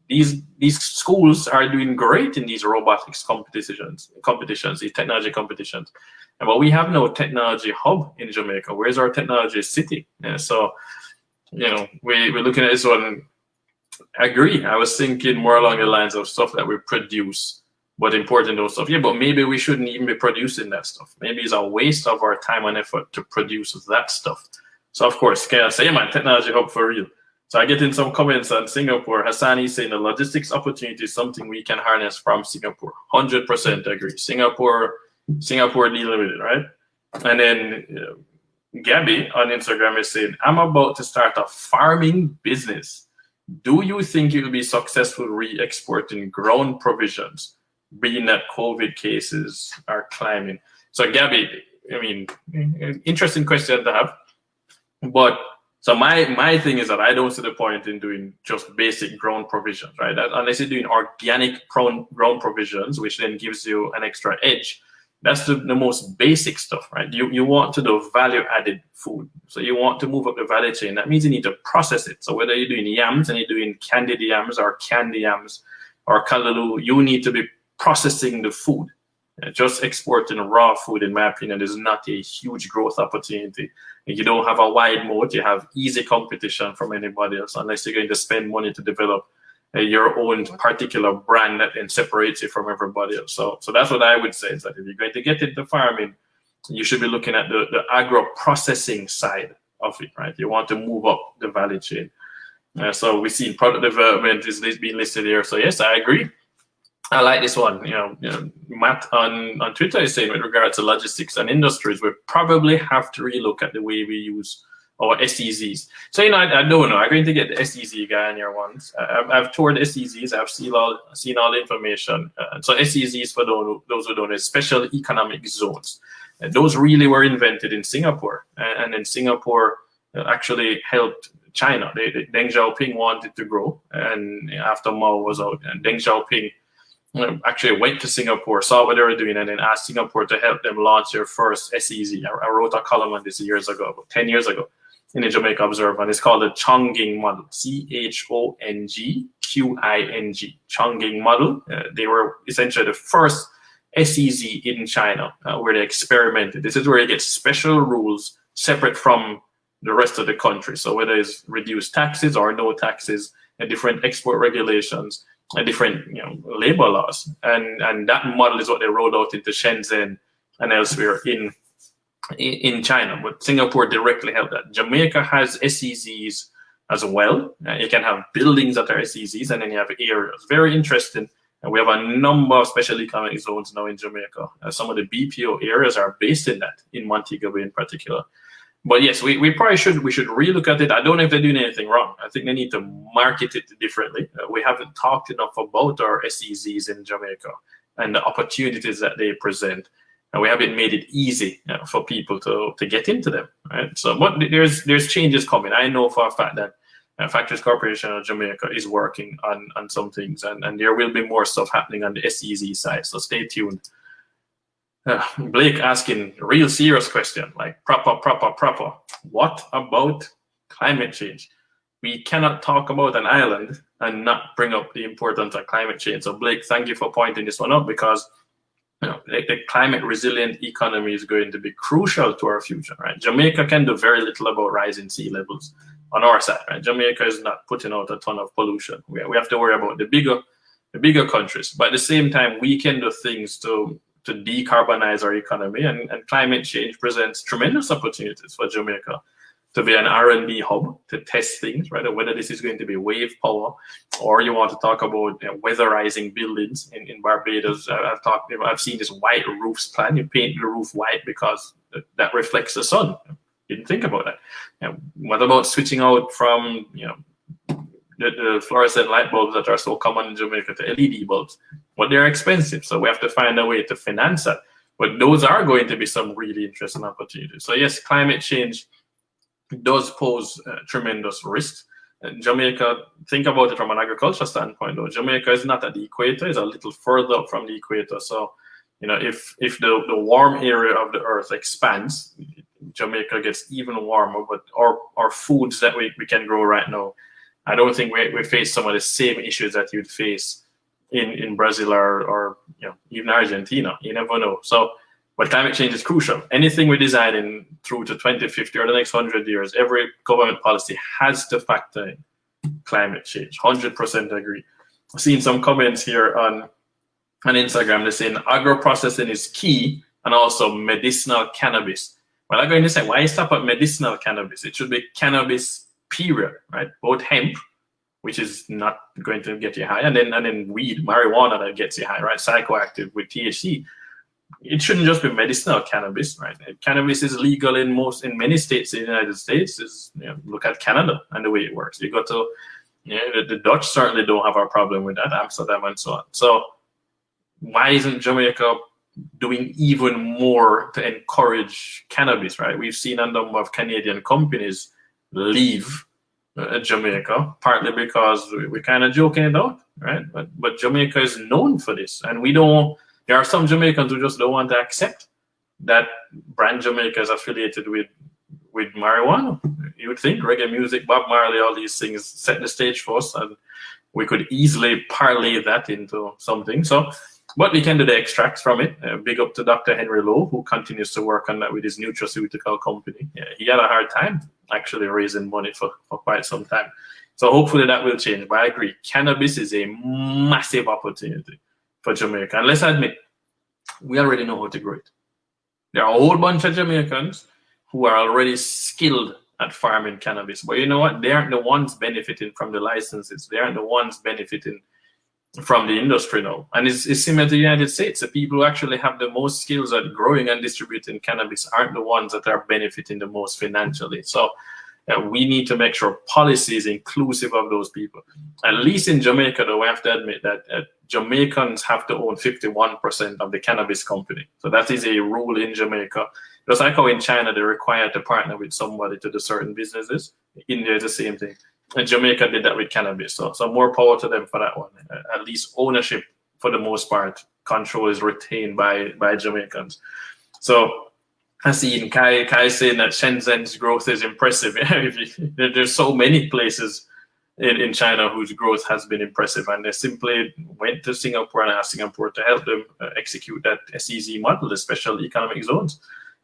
These schools are doing great in these robotics competitions, these technology competitions. But we have no technology hub in Jamaica. Where's our technology city? So, we're looking at this one. I agree. I was thinking more along the lines of stuff that we produce, but importing those stuff. Yeah, but maybe we shouldn't even be producing that stuff. Maybe it's a waste of our time and effort to produce that stuff. So, of course, can I say, man, technology hub for real. So I get in some comments on Singapore. Hassani saying the logistics opportunity is something we can harness from Singapore. 100% agree. Singapore dealing with it, right? And then Gabby on Instagram is saying, I'm about to start a farming business. Do you think you will be successful re-exporting ground provisions, being that COVID cases are climbing? So Gabby, I mean, interesting question to have. But So my thing is that I don't see the point in doing just basic ground provisions, right? Unless you're doing organic ground provisions, which then gives you an extra edge. That's the most basic stuff, right? You want to do value-added food. So you want to move up the value chain. That means you need to process it. So whether you're doing yams and you're doing candied yams or candy yams or callaloo, you need to be processing the food. Just exporting raw food, in my opinion, is not a huge growth opportunity. You don't have a wide moat. You have easy competition from anybody else, unless you're going to spend money to develop your own particular brand that then separates you from everybody else. So that's what I would say, is that if you're going to get into farming, you should be looking at the agro-processing side of it, right? You want to move up the value chain. So we see product development is being listed here. So yes, I agree. I like this one. Matt on Twitter is saying, with regard to logistics and industries, we probably have to relook at the way we use our SEZs. So I don't know. I'm going to get the SEZ guy in here once. I've toured SEZs. I've seen all the information. So SEZs, for those who don't know, special economic zones. Those really were invented in Singapore, and then Singapore actually helped China. Deng Xiaoping wanted to grow, and after Mao was out, and Deng Xiaoping actually went to Singapore, saw what they were doing, and then asked Singapore to help them launch their first SEZ. I wrote a column on this years ago, about 10 years ago, in the Jamaica Observer, and it's called the Chongqing model, Chongqing, Chongqing model. They were essentially the first SEZ in China where they experimented. This is where you get special rules separate from the rest of the country. So whether it's reduced taxes or no taxes, and different export regulations, and different labor laws, and that model is what they rolled out into Shenzhen and elsewhere in China. But Singapore directly helped that. Jamaica has SEZs as well. You can have buildings that are SEZs, and then you have areas. Very interesting. And we have a number of special economic zones now in Jamaica. Some of the BPO areas are based in that, in Montego Bay in particular. But yes, we probably should relook at it. I don't know if they're doing anything wrong. I think they need to market it differently. We haven't talked enough about our SEZs in Jamaica and the opportunities that they present. And we haven't made it easy for people to get into them, right? So, but there's changes coming. I know for a fact that Factories Corporation of Jamaica is working on some things, and there will be more stuff happening on the SEZ side. So stay tuned. Blake asking a real serious question, like proper. What about climate change? We cannot talk about an island and not bring up the importance of climate change. So Blake, thank you for pointing this one up, because the climate resilient economy is going to be crucial to our future, right? Jamaica can do very little about rising sea levels on our side, right? Jamaica is not putting out a ton of pollution. We have to worry about the bigger countries, but at the same time, we can do things to decarbonize our economy, and climate change presents tremendous opportunities for Jamaica to be an R&D hub to test things, right? Whether this is going to be wave power, or you want to talk about weatherizing buildings in Barbados. I've seen this white roofs plan. You paint the roof white because that reflects the sun. Didn't think about that. What about switching out from the fluorescent light bulbs that are so common in Jamaica to LED bulbs? Well, they're expensive, so we have to find a way to finance that. But those are going to be some really interesting opportunities. So yes, climate change does pose tremendous risks. Jamaica, think about it from an agriculture standpoint, though. Jamaica is not at the equator; it's a little further up from the equator. So, if the warm area of the earth expands, Jamaica gets even warmer. But our foods that we can grow right now, I don't think we face some of the same issues that you'd face in Brazil or even Argentina. You never know. So, but climate change is crucial. Anything we're designing through to 2050 or the next 100 years, every government policy has to factor in climate change. 100% agree. I've seen some comments here on Instagram. They're saying agro-processing is key, and also medicinal cannabis. Well, I'm going to say, why stop at medicinal cannabis? It should be cannabis, period, right? Both hemp, which is not going to get you high, and then weed, marijuana, that gets you high, right? Psychoactive with THC. It shouldn't just be medicinal cannabis, right? Cannabis is legal in many states in the United States. Look at Canada and the way it works. You go to, the Dutch certainly don't have a problem with that, Amsterdam and so on. So why isn't Jamaica doing even more to encourage cannabis, right? We've seen a number of Canadian companies leave Jamaica, partly because we're kind of joking it out, right? But Jamaica is known for this, and there are some Jamaicans who just don't want to accept that brand Jamaica is affiliated with marijuana. You would think reggae music, Bob Marley, all these things set the stage for us, and we could easily parlay that into something. So, but we can do the extracts from it. Big up to Dr. Henry Lowe, who continues to work on that with his nutraceutical company. Yeah, he had a hard time actually raising money for quite some time. So hopefully that will change. But I agree, cannabis is a massive opportunity for Jamaica. And let's admit, we already know how to grow it. There are a whole bunch of Jamaicans who are already skilled at farming cannabis. But you know what? They aren't the ones benefiting from the licenses. They aren't the ones benefiting from the industry now. And it's similar to the United States. The people who actually have the most skills at growing and distributing cannabis aren't the ones that are benefiting the most financially. So we need to make sure policy is inclusive of those people. At least in Jamaica, though, we have to admit that Jamaicans have to own 51% of the cannabis company. So that is a rule in Jamaica. Just like how in China, they're required to partner with somebody to do certain businesses. India is the same thing. And Jamaica did that with cannabis. So more power to them for that one. At least ownership, for the most part, control is retained by Jamaicans. So I see Kai saying that Shenzhen's growth is impressive. There's so many places in China whose growth has been impressive, and they simply went to Singapore and asked Singapore to help them execute that SEZ model, the special economic zones.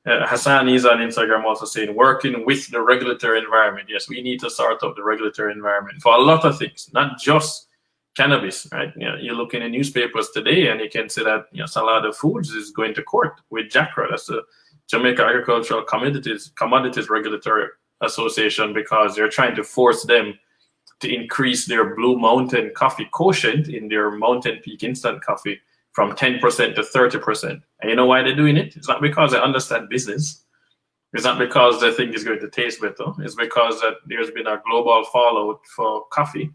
Hassan is on Instagram also saying, working with the regulatory environment. Yes, we need to sort out the regulatory environment for a lot of things, not just cannabis, right? You look in the newspapers today and you can see that Salada Foods is going to court with JACRA. That's the Jamaica Agricultural Commodities Regulatory Association, because they're trying to force them to increase their Blue Mountain coffee quotient in their Mountain Peak instant coffee from 10% to 30%. And you know why they're doing it? It's not because they understand business. It's not because they think it's going to taste better. It's because that there's been a global fallout for coffee.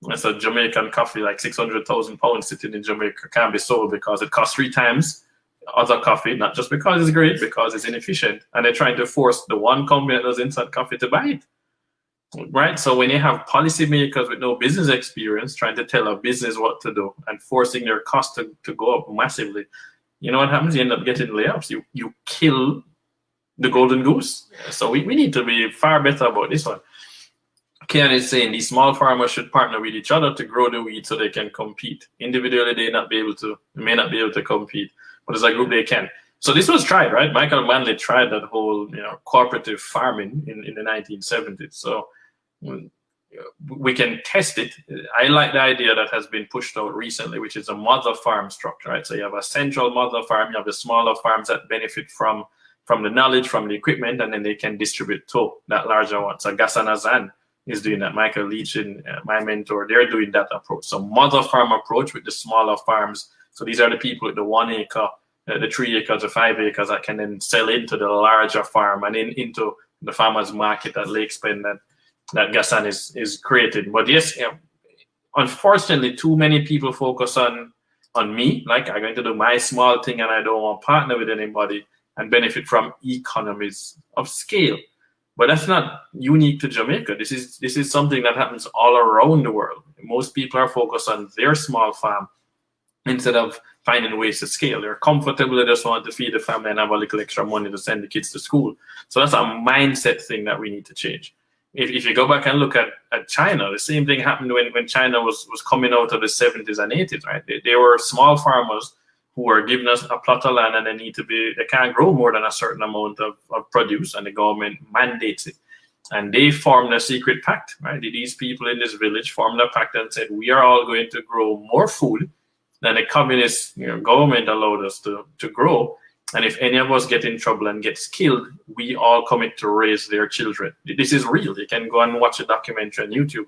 And so Jamaican coffee, like 600,000 pounds sitting in Jamaica, can't be sold because it costs 3 times other coffee, not just because it's great, because it's inefficient. And they're trying to force the one company that does instant coffee to buy it. Right? So when you have policymakers with no business experience trying to tell a business what to do and forcing their costs to go up massively, you know what happens? You end up getting layoffs. You kill the golden goose. So we need to be far better about this one. Ken is saying these small farmers should partner with each other to grow the weed so they can compete. Individually, they may not be able to compete, but as a group, they can. So this was tried, right? Michael Manley tried that whole cooperative farming in the 1970s. So we can test it. I like the idea that has been pushed out recently, which is a mother farm structure, right? So you have a central mother farm, you have the smaller farms that benefit from the knowledge, from the equipment, and then they can distribute to that larger one. So Gassan Azan is doing that. Michael Leach, my mentor, they're doing that approach. So mother farm approach with the smaller farms. So these are the people with the 1 acre, the 3 acres, the 5 acres that can then sell into the larger farm and into the farmers market at Lake Spend that Gassan is created. But yes, unfortunately, too many people focus on me, like I'm going to do my small thing and I don't want to partner with anybody and benefit from economies of scale. But that's not unique to Jamaica. This is something that happens all around the world. Most people are focused on their small farm instead of finding ways to scale. They're comfortable, they just want to feed the family and have a little extra money to send the kids to school. So that's a mindset thing that we need to change. If you go back and look at China, the same thing happened when China was coming out of the 70s and 80s, right? They were small farmers who were given us a plot of land and they can't grow more than a certain amount of produce, and the government mandates it. And they formed a secret pact, right? These people in this village formed a pact and said, we are all going to grow more food than the communist government allowed us to grow. And if any of us get in trouble and gets killed, we all commit to raise their children. This is real. You can go and watch a documentary on YouTube.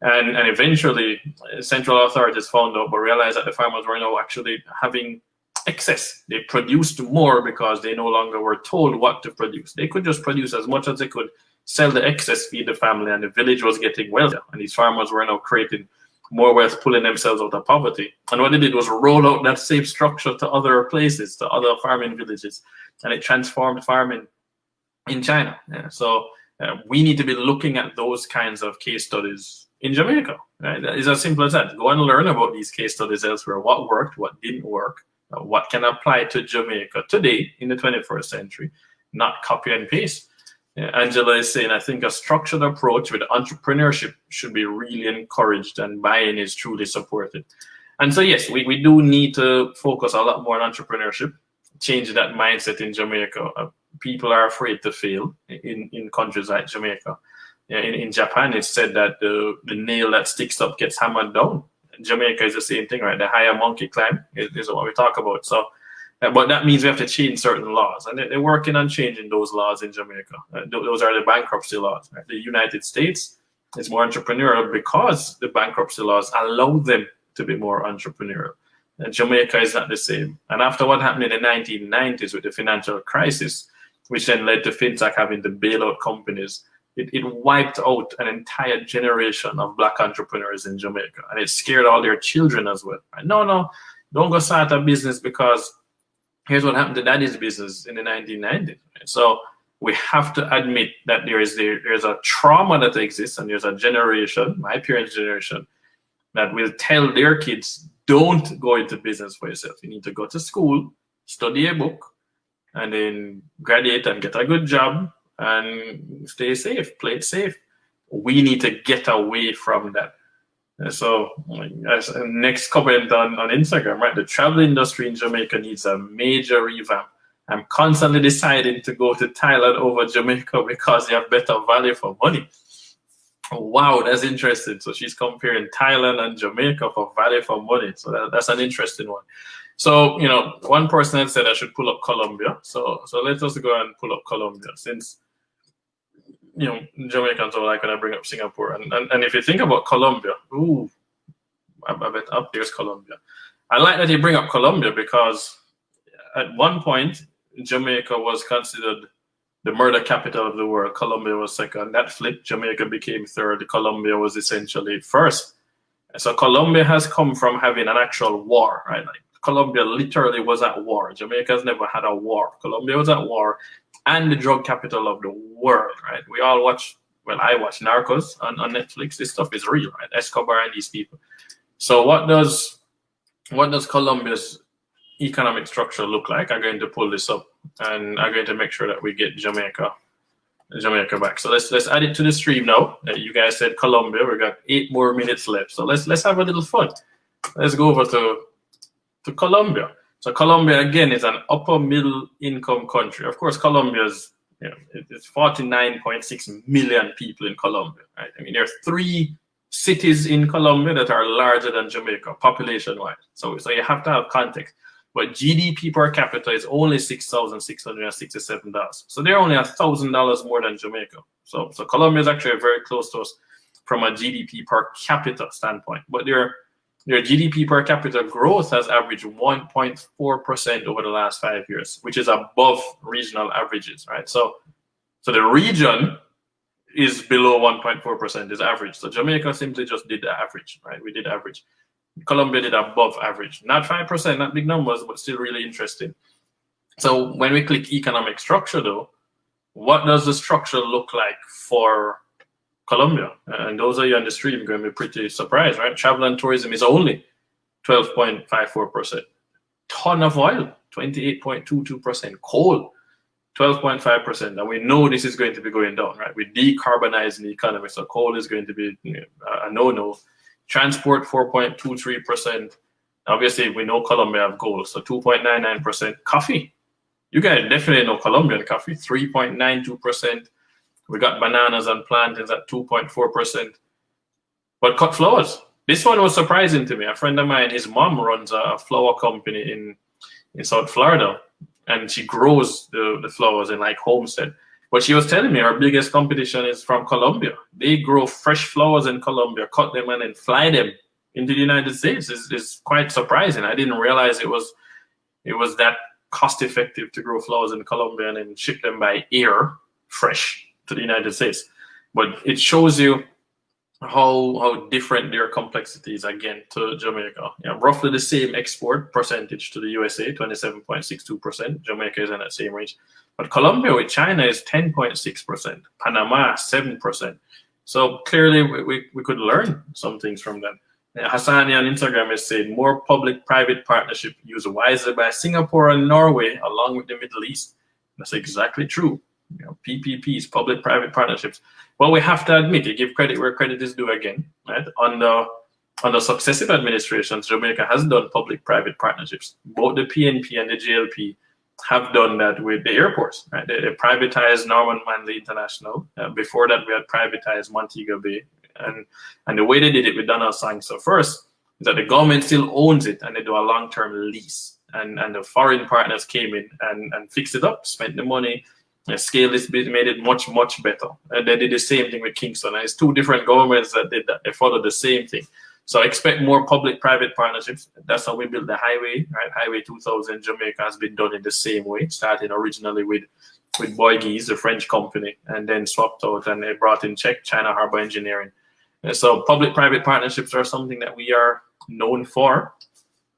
And eventually, central authorities found out, but realized that the farmers were now actually having excess. They produced more because they no longer were told what to produce. They could just produce as much as they could, sell the excess, feed the family, and the village was getting wealthier. And these farmers were now creating more wealth, pulling themselves out of poverty. And what they did was roll out that same structure to other places, to other farming villages, and it transformed farming in China. Yeah. So We need to be looking at those kinds of case studies in Jamaica. Right? It's as simple as that. Go and learn about these case studies elsewhere. What worked, what didn't work, what can apply to Jamaica today in the 21st century, not copy and paste. Angela is saying, I think a structured approach with entrepreneurship should be really encouraged and buy-in is truly supported. And so, yes, we do need to focus a lot more on entrepreneurship, change that mindset in Jamaica. People are afraid to fail in countries like Jamaica. In Japan, it's said that the nail that sticks up gets hammered down. In Jamaica is the same thing, right? The higher monkey climb is what we talk about. So, but that means we have to change certain laws, and they're working on changing those laws in Jamaica. Those are the bankruptcy laws. Right? The United States is more entrepreneurial because the bankruptcy laws allow them to be more entrepreneurial. And Jamaica is not the same. And after what happened in the 1990s with the financial crisis, which then led to FinTech having to bail out companies, it wiped out an entire generation of Black entrepreneurs in Jamaica. And it scared all their children as well. Right? No, don't go start a business because here's what happened to daddy's business in the 1990s. Right? So we have to admit that there's a trauma that exists, and there's a generation, my parents' generation, that will tell their kids, don't go into business for yourself. You need to go to school, study a book, and then graduate and get a good job and stay safe, play it safe. We need to get away from that. And so, as a next comment on Instagram, right? The travel industry in Jamaica needs a major revamp. I'm constantly deciding to go to Thailand over Jamaica because they have better value for money. Wow, that's interesting. So she's comparing Thailand and Jamaica for value for money. So that's an interesting one. So, one person had said I should pull up Colombia. So let us go and pull up Colombia, since, Jamaicans are like when I bring up Singapore. And if you think about Colombia, I bet up there's Colombia. I like that you bring up Colombia because at one point, Jamaica was considered the murder capital of the world. Colombia was second. That flipped. Jamaica became third. Colombia was essentially first. So Colombia has come from having an actual war, right? Like Colombia literally was at war. Jamaica's never had a war. Colombia was at war, and the drug capital of the world, right? We all watch, I watch Narcos on Netflix. This stuff is real, right? Escobar and these people. So what does Colombia's economic structure look like? I'm going to pull this up, and I'm going to make sure that we get Jamaica back. So let's add it to the stream now. You guys said Colombia. We got 8 more minutes left. So let's have a little fun. Let's go over to Colombia. So Colombia again is an upper middle income country. Of course, Colombia's it's 49.6 million people in Colombia. Right? I mean, there are 3 cities in Colombia that are larger than Jamaica population-wise. So you have to have context. But GDP per capita is only $6,667. So they're only $1,000 more than Jamaica. So Colombia is actually very close to us from a GDP per capita standpoint. But their GDP per capita growth has averaged 1.4% over the last 5 years, which is above regional averages, right? So the region is below 1.4% is average. So Jamaica simply just did the average, right? We did average. Colombia did above average. Not 5%, not big numbers, but still really interesting. So when we click economic structure though, what does the structure look like for Colombia? And those of you on the stream are going to be pretty surprised, right? Travel and tourism is only 12.54%. Ton of oil, 28.22%. Coal, 12.5%. And we know this is going to be going down, right? We decarbonize the economy, so coal is going to be a no-no. Transport, 4.23%. Obviously, we know Colombia have gold, so 2.99%. Coffee, you guys definitely know Colombian coffee, 3.92%. We got bananas and plantains at 2.4%. But cut flowers, this one was surprising to me. A friend of mine, his mom runs a flower company in South Florida, and she grows the flowers in like Homestead. But she was telling me her biggest competition is from Colombia. They grow fresh flowers in Colombia, cut them and then fly them into the United States. It's quite surprising. I didn't realize it was that cost effective to grow flowers in Colombia and then ship them by air fresh to the United States. But it shows you how different their complexities again to Jamaica. Roughly the same export percentage to the USA, 27.62%. Jamaica is in that same range. But Colombia with China is 10.6%. Panama, 7%. So clearly we could learn some things from them. Hassani on Instagram is saying more public-private partnership used wisely by Singapore and Norway along with the Middle East. That's exactly true. PPPs, public-private partnerships. Well, we have to admit, you give credit where credit is due again, right? Under successive administrations, Jamaica has done public-private partnerships. Both the PNP and the JLP have done that with the airports, right? They privatized Norman Manley International. Before that, we had privatized Montego Bay. And the way they did it with Donald Sangster first is that the government still owns it and they do a long-term lease. And the foreign partners came in and fixed it up, spent the money, scaled it, made it much, much better. And they did the same thing with Kingston. And it's two different governments that did that. They followed the same thing. So expect more public-private partnerships. That's how we built the highway, right? Highway 2000 Jamaica has been done in the same way, starting originally with Bouygues, the French company, and then swapped out and they brought in China Harbor Engineering. So public-private partnerships are something that we are known for.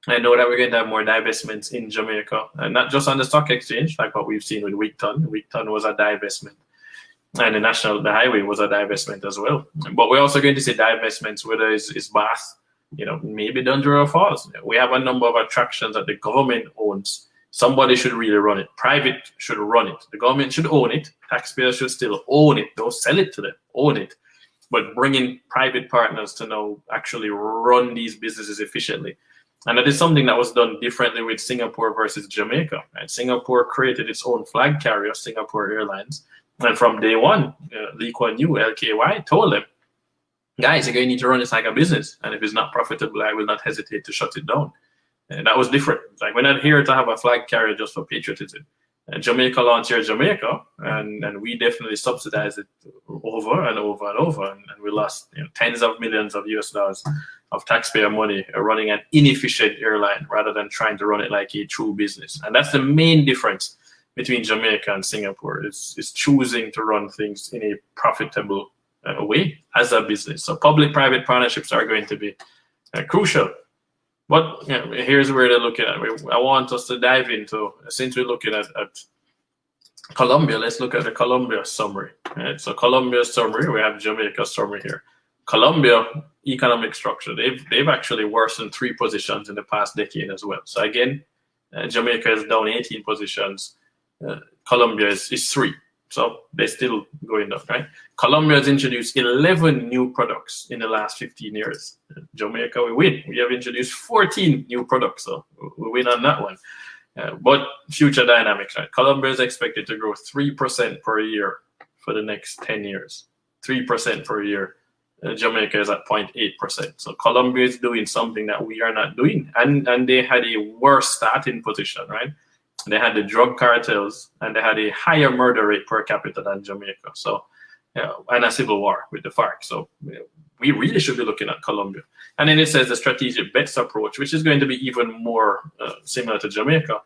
I know that we're going to have more divestments in Jamaica, and not just on the stock exchange, like what we've seen with Wigton. Wigton was a divestment, and the highway was a divestment as well. But we're also going to see divestments, whether it's Bath, maybe Dundee Falls. We have a number of attractions that the government owns. Somebody should really run it. Private should run it. The government should own it. Taxpayers should still own it. Don't sell it to them. Own it. But bring in private partners to now actually run these businesses efficiently. And that is something that was done differently with Singapore versus Jamaica. Right? Singapore created its own flag carrier, Singapore Airlines. And from day one, Lee Kuan Yew, LKY, told them, guys, you're going to need to run this like a business. And if it's not profitable, I will not hesitate to shut it down. And that was different. Like, we're not here to have a flag carrier just for patriotism. Jamaica launched Air Jamaica, and we definitely subsidized it over and over and over. And we lost tens of millions of US dollars of taxpayer money running an inefficient airline rather than trying to run it like a true business. And that's the main difference between Jamaica and Singapore is choosing to run things in a profitable way as a business. So public-private partnerships are going to be crucial. But here's where they're looking at. I want us to dive into, since we're looking at Colombia, let's look at the Colombia summary. Right? So Colombia summary, we have Jamaica summary here. Colombia economic structure, they've actually worsened 3 positions in the past decade as well. So again, Jamaica is down 18 positions. Colombia is 3. So they're still going up, right? Colombia has introduced 11 new products in the last 15 years. Jamaica, we win. We have introduced 14 new products, so we win on that one. But future dynamics, right? Colombia is expected to grow 3% per year for the next 10 years. 3% per year. Jamaica is at 0.8%. So Colombia is doing something that we are not doing. And they had a worse starting position, right? They had the drug cartels and they had a higher murder rate per capita than Jamaica. So, and a civil war with the FARC. So we really should be looking at Colombia. And then it says the strategic bets approach, which is going to be even more similar to Jamaica.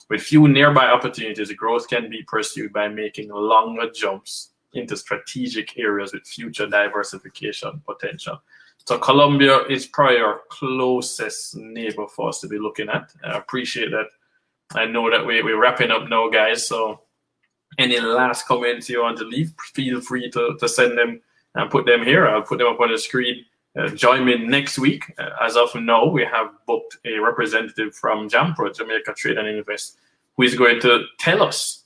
With few nearby opportunities, growth can be pursued by making longer jumps into strategic areas with future diversification potential. So Colombia is probably our closest neighbor for us to be looking at. I appreciate that. I know that we're wrapping up now, guys. So any last comments you want to leave, feel free to send them and put them here. I'll put them up on the screen. Join me next week. As of now, we have booked a representative from JAMPRO, Jamaica Trade and Invest, who is going to tell us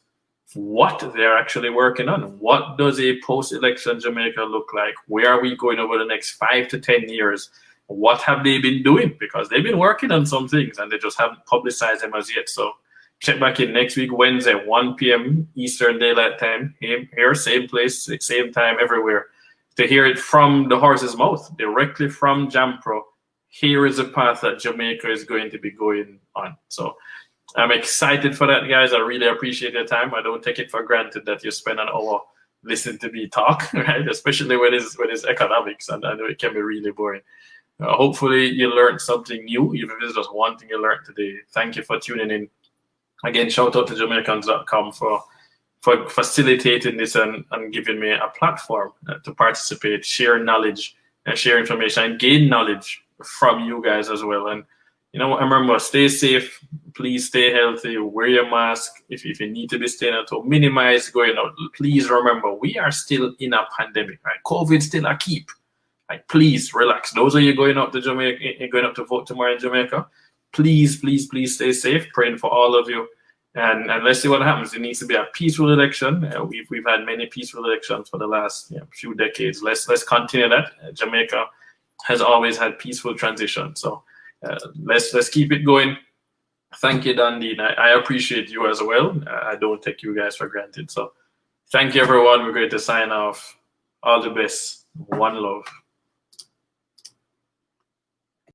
what they're actually working on. What does a post-election Jamaica look like? Where are we going over the next 5 to 10 years? What have they been doing? Because they've been working on some things and they just haven't publicized them as yet. So check back in next week, Wednesday, 1 p.m. Eastern Daylight Time. Here, same place, same time, everywhere. To hear it from the horse's mouth, directly from JAMPRO. Here is a path that Jamaica is going to be going on. So I'm excited for that, guys. I really appreciate your time. I don't take it for granted that you spend an hour listening to me talk, right? Especially when it's economics, and I know it can be really boring. Hopefully you learned something new, even if it's just one thing you learned today. Thank you for tuning in. Again, shout out to Jamaicans.com for facilitating this and giving me a platform to participate, share knowledge, and share information and gain knowledge from you guys as well. And remember, stay safe. Please stay healthy. Wear your mask if you need to be staying at home. Minimize going out. Please remember, we are still in a pandemic, right? COVID still a keep. Like, please relax. Those of you going up to Jamaica, going up to vote tomorrow in Jamaica, please stay safe. Praying for all of you. And let's see what happens. It needs to be a peaceful election. We've had many peaceful elections for the last few decades. Let's continue that. Jamaica has always had peaceful transition. So let's keep it going. Thank you, Dundee. I appreciate you as well. I don't take you guys for granted. So thank you, everyone. We're going to sign off. All the best. One love.